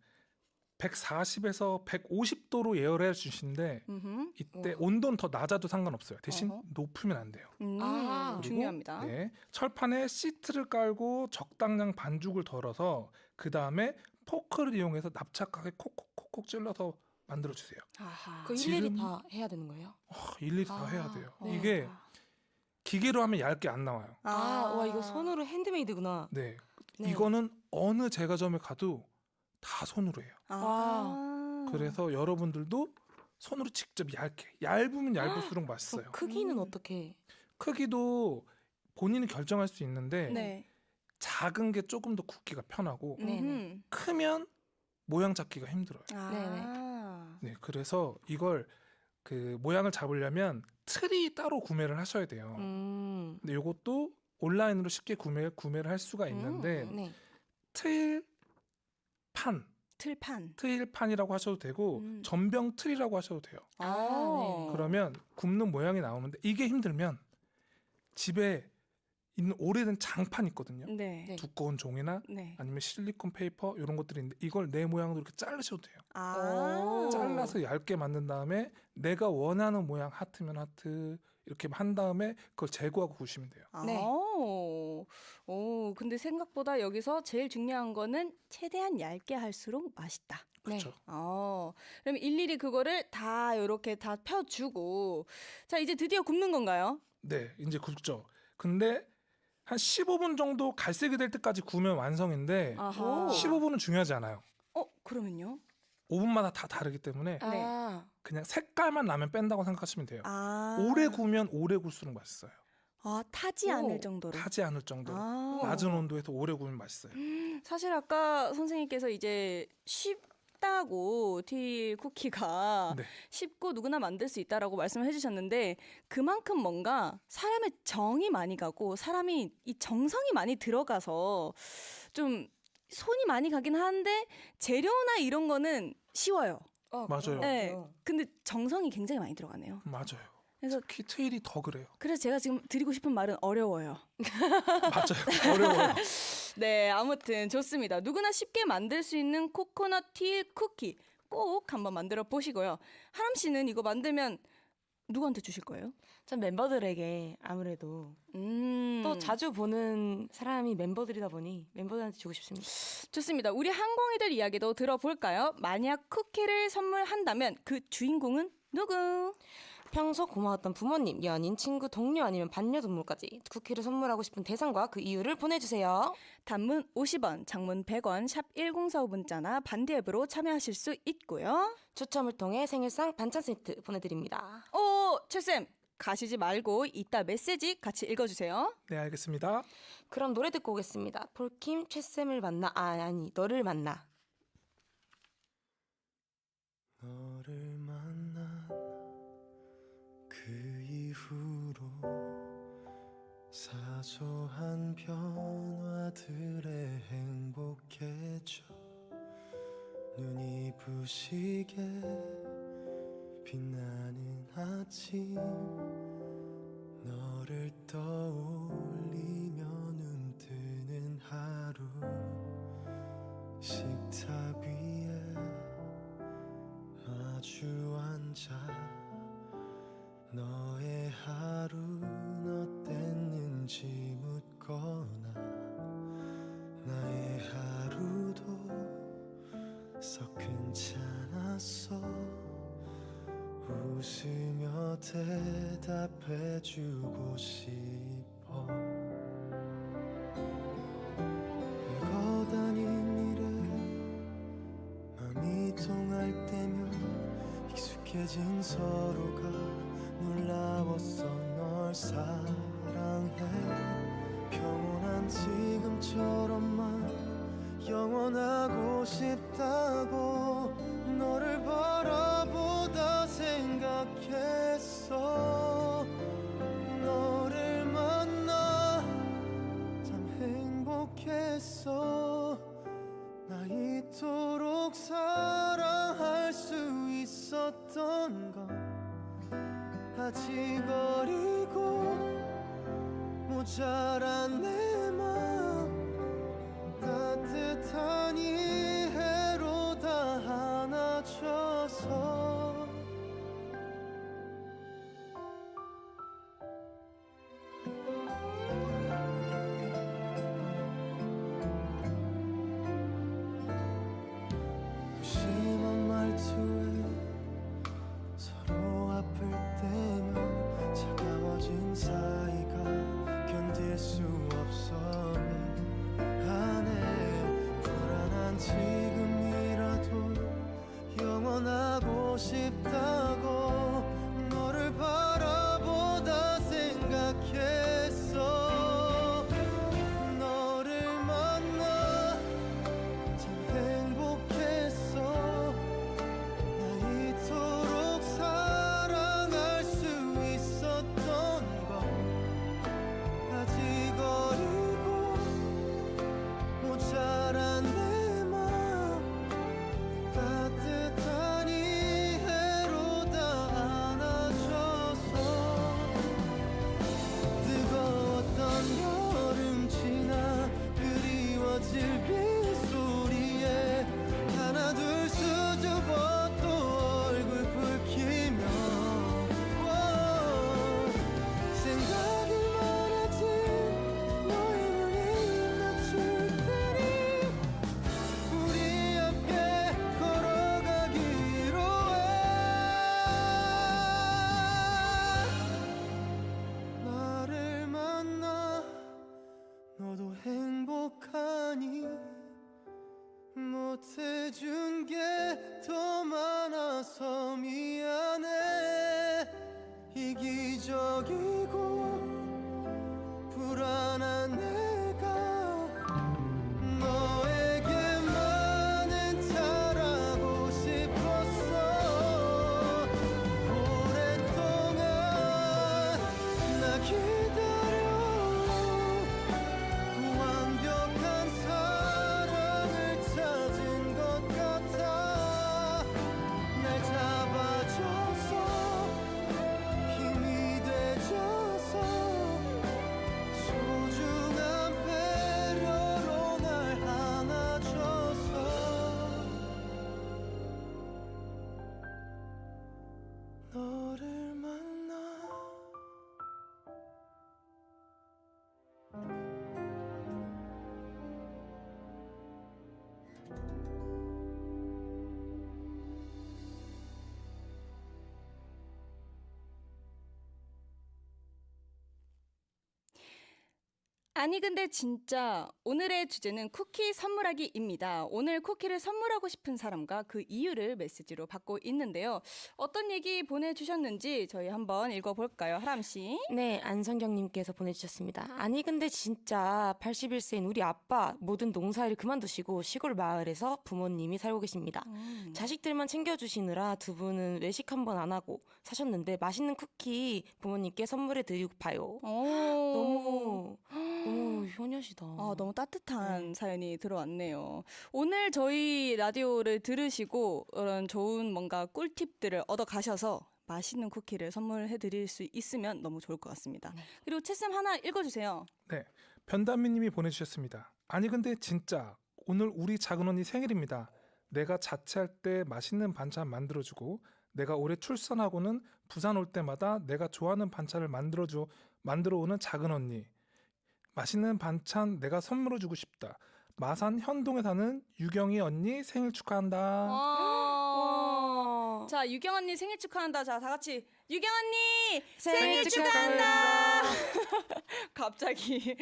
140에서 150도로 예열해 주시는데 음흠. 이때 온도는 더 낮아도 상관없어요. 대신 어허. 높으면 안 돼요. 아, 그리고, 중요합니다. 네, 철판에 시트를 깔고 적당량 반죽을 덜어서 그 다음에 포크를 이용해서 납작하게 콕콕콕콕 찔러서 만들어 주세요. 아하. 그 일일이 지금- 다 해야 되는 거예요? 일일이 다 아, 해야 돼요. 네. 이게 기계로 하면 얇게 안 나와요. 아, 와 이거 손으로 핸드메이드구나. 네, 네. 이거는 어느 제과점에 가도 다 손으로 해요. 아. 그래서 여러분들도 손으로 직접 얇으면 얇을수록 맛있어요. 크기는 어떻게? 크기도 본인이 결정할 수 있는데 네. 작은 게 조금 더 굽기가 편하고 네네. 음흠. 크면 모양 잡기가 힘들어요. 아. 네, 그래서 이걸 그 모양을 잡으려면 틀이 따로 구매를 하셔야 돼요. 근데 이것도 온라인으로 쉽게 구매를 할 수가 있는데 네. 틀판이라고 하셔도 되고 전병 틀이라고 하셔도 돼요. 아. 그러면 굽는 모양이 나오는데 이게 힘들면 집에 있는 오래된 장판 있거든요. 네. 네. 두꺼운 종이나 네. 아니면 실리콘 페이퍼 이런 것들이 있는데 이걸 내 모양으로 이렇게 자르셔도 돼요. 아. 잘라서 얇게 만든 다음에 내가 원하는 모양 하트면 하트 이렇게 한 다음에 그걸 제거하고 구우시면 돼요. 네. 오, 근데 생각보다 여기서 제일 중요한 거는 최대한 얇게 할수록 맛있다. 그렇죠. 그럼 일일이 그거를 다 이렇게 다 펴주고 자 이제 드디어 굽는 건가요? 네, 이제 굽죠. 근데 한 15분 정도 갈색이 될 때까지 구우면 완성인데 아하. 15분은 중요하지 않아요. 그러면요? 오븐마다 다 다르기 때문에 아, 그냥 색깔만 나면 뺀다고 생각하시면 돼요. 아. 오래 구우면 오래 구울수록 맛있어요. 타지 오. 않을 정도로. 타지 않을 정도로 아. 낮은 온도에서 오래 구우면 맛있어요. 사실 아까 선생님께서 이제 쉽다고 티 쿠키가 네. 쉽고 누구나 만들 수 있다라고 말씀을 해주셨는데 그만큼 뭔가 사람의 정이 많이 가고 사람이 이 정성이 많이 들어가서 좀 손이 많이 가긴 하는데 재료나 이런 거는 쉬워요. 맞아요. 네. 근데 정성이 굉장히 많이 들어가네요. 맞아요. 그래서 특히 트일이 더 그래요. 그래서 제가 지금 드리고 싶은 말은 어려워요. 맞아요. 어려워요. 네, 아무튼 좋습니다. 누구나 쉽게 만들 수 있는 코코넛 티 쿠키 꼭 한번 만들어 보시고요. 하람 씨는 이거 만들면 누구한테 주실 거예요? 전 멤버들에게 아무래도 또 자주 보는 사람이 멤버들이다 보니 멤버들한테 주고 싶습니다. 좋습니다. 우리 항공이들 이야기도 들어볼까요? 만약 쿠키를 선물한다면 그 주인공은 누구? 평소 고마웠던 부모님, 연인, 친구, 동료 아니면 반려동물까지 쿠키를 선물하고 싶은 대상과 그 이유를 보내주세요. 단문 50원, 장문 100원, 샵 1045 문자나 반디 앱으로 참여하실 수 있고요. 추첨을 통해 생일상 반찬 세트 보내드립니다. 최쌤 가시지 말고 이따 메시지 같이 읽어주세요. 네, 알겠습니다. 그럼 노래 듣고 오겠습니다. 폴킴 최쌤을 만나 아니 너를 만나. 너를 만난 그 이후로 사소한 변화들에 행복해져 눈이 눈부시게 빛나는 아침 너를 떠올리며 눈 뜨는 하루 식탁 위에 마주 앉아 너의 하루는 어땠는지 묻거나 나의 하루도 썩 괜찮았어 웃으며 대답해주고 싶어 별거 아닌 일에 맘이 통할 때면 익숙해진 서로가 놀라웠어 널 사랑해 평온한 지금처럼만 영원하고 싶다고 너를 바라보다 생각했어 너를 만나 참 행복했어 나 이토록 사랑할 수 있었던 건 아직 어리고 모자란 내 마음 따뜻한 이해로 다 안아줘서 무심한 말투에 서로 아플 때면 차가워진 사이가 견딜 수 없어 미안해 불안한 지금이라도 영원하고 싶다고 너를 바라보다 생각했어 너를 만나 참 행복했어 나 이토록 사랑할 수 있었던 건 아직 어리고 모자란 내 마음 따뜻한 이해로 다 안아줘서 뜨거웠던 여름 지나 그리워질 빗소리에 하나 둘 수줍어 또 얼굴 붉히며 생각이 많아진 너의 눈이 맞출 테니 우리 함께 걸어가기로 해 나를 만나 너도 행복하니 못해준 게 더 많아서 미안해 이기적이고 불안한 내가 너에게만은 잘하고 싶었어 오랫동안 나 기다려 완벽한 사랑을 찾은 것 같아 날 잡아줘서 힘이 돼줘서 소중한 배려로 날 안아줘서 너를 만나 아니 근데 진짜 오늘의 주제는 쿠키 선물하기입니다. 오늘 쿠키를 선물하고 싶은 사람과 그 이유를 메시지로 받고 있는데요. 어떤 얘기 보내주셨는지 저희 한번 읽어볼까요? 하람 씨. 네, 안성경님께서 보내주셨습니다. 아니 근데 진짜 81세인 우리 아빠 모든 농사일 그만두시고 시골 마을에서 부모님이 살고 계십니다. 자식들만 챙겨주시느라 두 분은 외식 한 번 안 하고 사셨는데 맛있는 쿠키 부모님께 선물해 드리고 봐요. 오. 너무 너무 효녀시다. 너무 따뜻한 사연이 들어왔네요. 오늘 저희 라디오를 들으시고 그런 좋은 뭔가 꿀팁들을 얻어 가셔서 맛있는 쿠키를 선물해 드릴 수 있으면 너무 좋을 것 같습니다. 그리고 채쌤 하나 읽어주세요. 네, 변담미님이 보내주셨습니다. 아니 근데 진짜 오늘 우리 작은 언니 생일입니다. 내가 자취할 때 맛있는 반찬 만들어주고 내가 올해 출산하고는 부산 올 때마다 내가 좋아하는 반찬을 만들어 오는 작은 언니. 맛있는 반찬 내가 선물해주고 싶다. 마산 현동에 사는 유경이 언니 생일 축하한다. 와. 자, 유경 언니 생일 축하한다. 자, 다 같이 유경 언니 생일 축하한다. 갑자기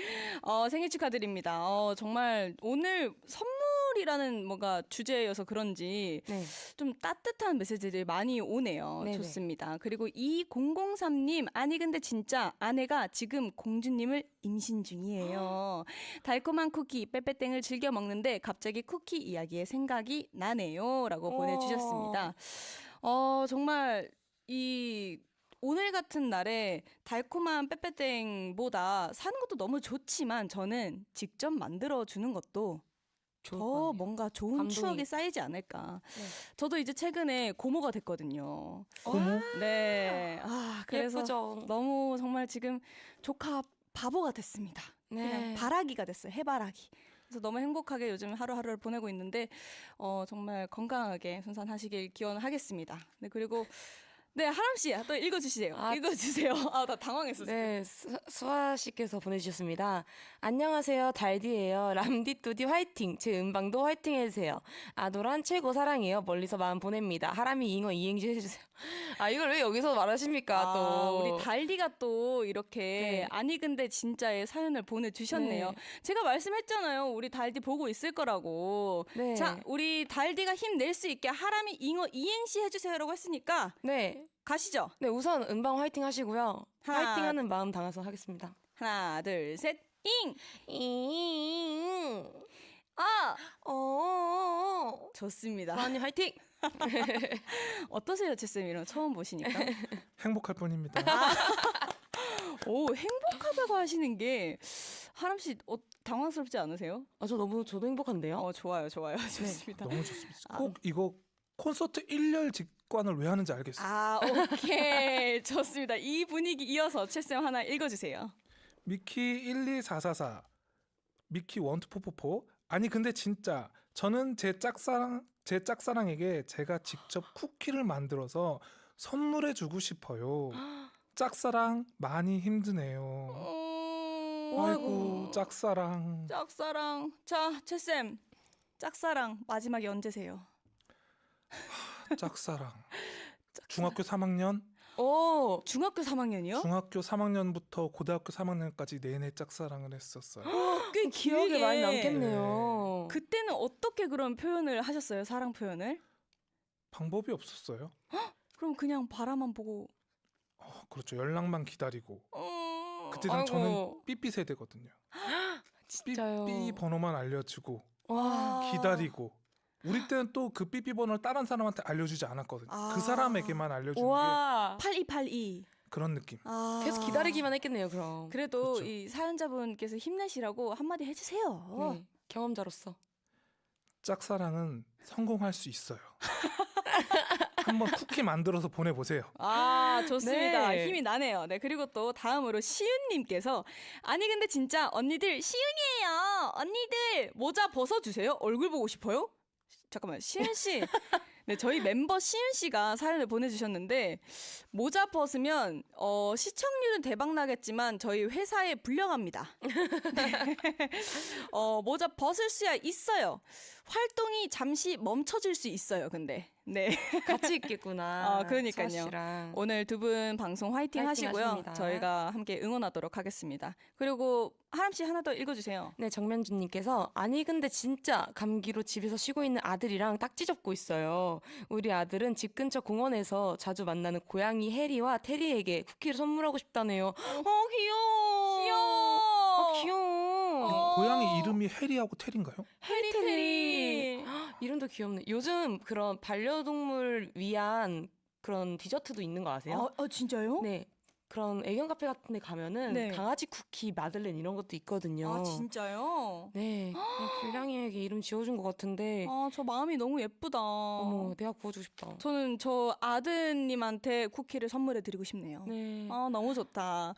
생일 축하드립니다. 정말 오늘 선물이라는 뭔가 주제여서 그런지 네. 좀 따뜻한 메시지들이 많이 오네요. 네네. 좋습니다. 그리고 2003님, 아니 근데 진짜 아내가 지금 공주님을 임신 중이에요. 달콤한 쿠키 빼빼땡을 즐겨 먹는데 갑자기 쿠키 이야기에 생각이 나네요. 라고 보내주셨습니다. 정말 이 오늘 같은 날에 달콤한 빼빼땡보다 사는 것도 너무 좋지만 저는 직접 만들어주는 것도 좋을 더 것 같네요. 뭔가 좋은 감동이. 추억이 쌓이지 않을까. 네. 저도 이제 최근에 고모가 됐거든요. 고모? 네. 그래서 예쁘죠. 너무 정말 지금 조카 바보가 됐습니다. 그냥 네. 바라기가 됐어요. 해바라기. 그래서 너무 행복하게 요즘 하루하루를 보내고 있는데 정말 건강하게 순산하시길 기원하겠습니다. 네, 그리고 네, 하람 씨 또 읽어주세요. 읽어주세요. 나 당황했어. 지금. 네, 수아 씨께서 보내주셨습니다. 안녕하세요, 달디예요. 람디뚜디 화이팅. 제 음방도 화이팅 해주세요. 아도란 최고 사랑해요. 멀리서 마음 보냅니다. 하람이 잉어 이행시 해주세요. 이걸 왜 여기서 말하십니까? 또 우리 달디가 또 이렇게 네. 아니 근데 진짜의 사연을 보내주셨네요. 네. 제가 말씀했잖아요. 우리 달디 보고 있을 거라고. 네. 자, 우리 달디가 힘낼 수 있게 하람이 잉어 이행시 해주세요라고 했으니까 네, 가시죠. 네 우선 음방 화이팅 하시고요. 하나. 화이팅하는 마음 담아서 하겠습니다. 하나, 둘, 셋, 잉! 잉. 좋습니다. 수아님 화이팅. 어떠세요, 채쌤 이런 처음 보시니까? 행복할 뿐입니다. 오, 행복하다고 하시는 게 하람 씨 당황스럽지 않으세요? 저도 행복한데요. 좋아요. 좋습니다. 너무 좋습니다. 꼭 이거 콘서트 1열 직관을 왜 하는지 알겠어요. 오케이. 좋습니다. 이 분위기 이어서 채쌤 하나 읽어주세요. 미키 12444 미키 1244 아니 근데 진짜 저는 제 짝사랑에게 제가 직접 쿠키를 만들어서 선물해 주고 싶어요. 짝사랑 많이 힘드네요. 아이고 짝사랑. 짝사랑. 자, 채쌤. 짝사랑 마지막에 언제세요? 짝사랑. 중학교 3학년? 중학교 3학년이요? 중학교 3학년부터 고등학교 3학년까지 내내 짝사랑을 했었어요. 꽤 기억에 길게 많이 남겠네요. 그때는 어떻게 그런 표현을 하셨어요? 사랑 표현을? 방법이 없었어요. 그럼 그냥 바라만 보고 그렇죠. 연락만 기다리고. 그때 아이고. 저는 삐삐 세대거든요. 진짜요. 삐삐 번호만 알려주고 와. 기다리고. 우리 때는 또 그 삐삐 번호를 다른 사람한테 알려주지 않았거든요. 아. 그 사람에게만 알려주는 와. 8282. 게 그런 느낌. 계속 기다리기만 했겠네요, 그럼. 그래도 그쵸. 이 사연자분께서 힘내시라고 한마디 해주세요. 네, 경험자로서. 짝사랑은 성공할 수 있어요. 한번 쿠키 만들어서 보내보세요. 좋습니다. 네. 힘이 나네요. 네, 그리고 또 다음으로 시윤님께서 아니 근데 진짜 언니들 시윤이에요. 언니들 모자 벗어주세요. 얼굴 보고 싶어요? 잠깐만, 시윤 씨. 네, 저희 멤버 시윤 씨가 사연을 보내주셨는데 모자 벗으면 시청률은 대박 나겠지만 저희 회사에 불려갑니다. 네. 모자 벗을 수야 있어요. 활동이 잠시 멈춰질 수 있어요. 근데 네. 같이 있겠구나. 그러니까요. 수아 씨랑. 오늘 두 분 방송 화이팅 화이팅 하시고요. 하십니다. 저희가 함께 응원하도록 하겠습니다. 그리고 하람 씨 하나 더 읽어주세요. 네, 정면주님께서 아니 근데 진짜 감기로 집에서 쉬고 있는 아들이랑 딱지 접고 있어요. 우리 아들은 집 근처 공원에서 자주 만나는 고양이 해리와 테리에게 쿠키를 선물하고 싶다네요. 귀여워. 귀여워. 고양이 이름이 해리하고 테리인가요? 해리 테리. 이름도 귀엽네. 요즘 그런 반려동물 위한 그런 디저트도 있는 거 아세요? 진짜요? 네. 그런 애견 카페 같은 데 가면은 네. 강아지 쿠키 마들렌 이런 것도 있거든요. 아 진짜요? 네. 길냥이에게 이름 지어준 것 같은데 아 저 마음이 너무 예쁘다. 어머 내가 구워주고 싶다. 저는 저 아드님한테 쿠키를 선물해 드리고 싶네요. 네. 아 너무 좋다.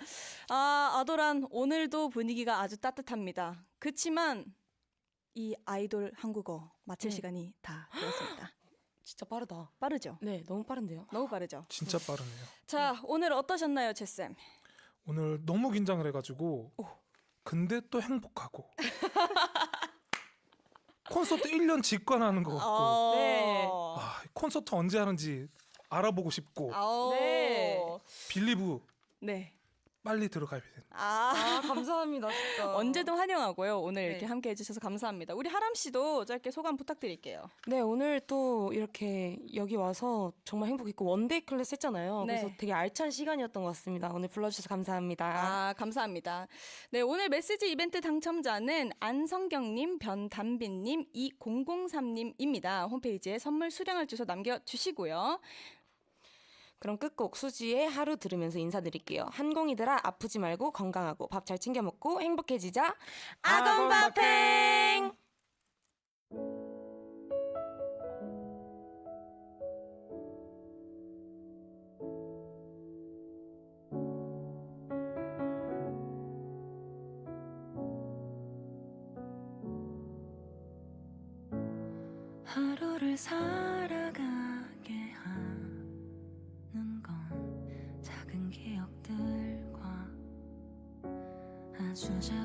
아 아도란 오늘도 분위기가 아주 따뜻합니다. 그치만 이 아이돌 한국어 마칠 네. 시간이 다 되었습니다. 진짜 빠르다. 빠르죠? 네, 너무 빠른데요. 너무 빠르죠? 진짜 빠르네요. 자 오늘 어떠셨나요, 제쌤? 오늘 너무 긴장을 해가지고 근데 또 행복하고 콘서트 1년 직관하는 것 같고 네. 아, 콘서트 언제 하는지 알아보고 싶고 네. 빌리브 네. 빨리 들어가야 되는. 아, 감사합니다, 진짜. 언제든 환영하고요. 오늘 이렇게 네. 함께 해주셔서 감사합니다. 우리 하람 씨도 짧게 소감 부탁드릴게요. 네, 오늘 또 이렇게 여기 와서 정말 행복했고 원데이 클래스 했잖아요. 네. 그래서 되게 알찬 시간이었던 것 같습니다. 오늘 불러주셔서 감사합니다. 아, 감사합니다. 네, 오늘 메시지 이벤트 당첨자는 안성경님, 변담빈님, 2003님입니다. 홈페이지에 선물 수령할 주소 남겨주시고요. 그럼 끝곡 수지의 하루 들으면서 인사드릴게요. 한공이들아 아프지 말고 건강하고 밥 잘 챙겨 먹고 행복해지자. 아건밥행! 하루를 살아가게 하는 건 작은 기억들과 아주 작은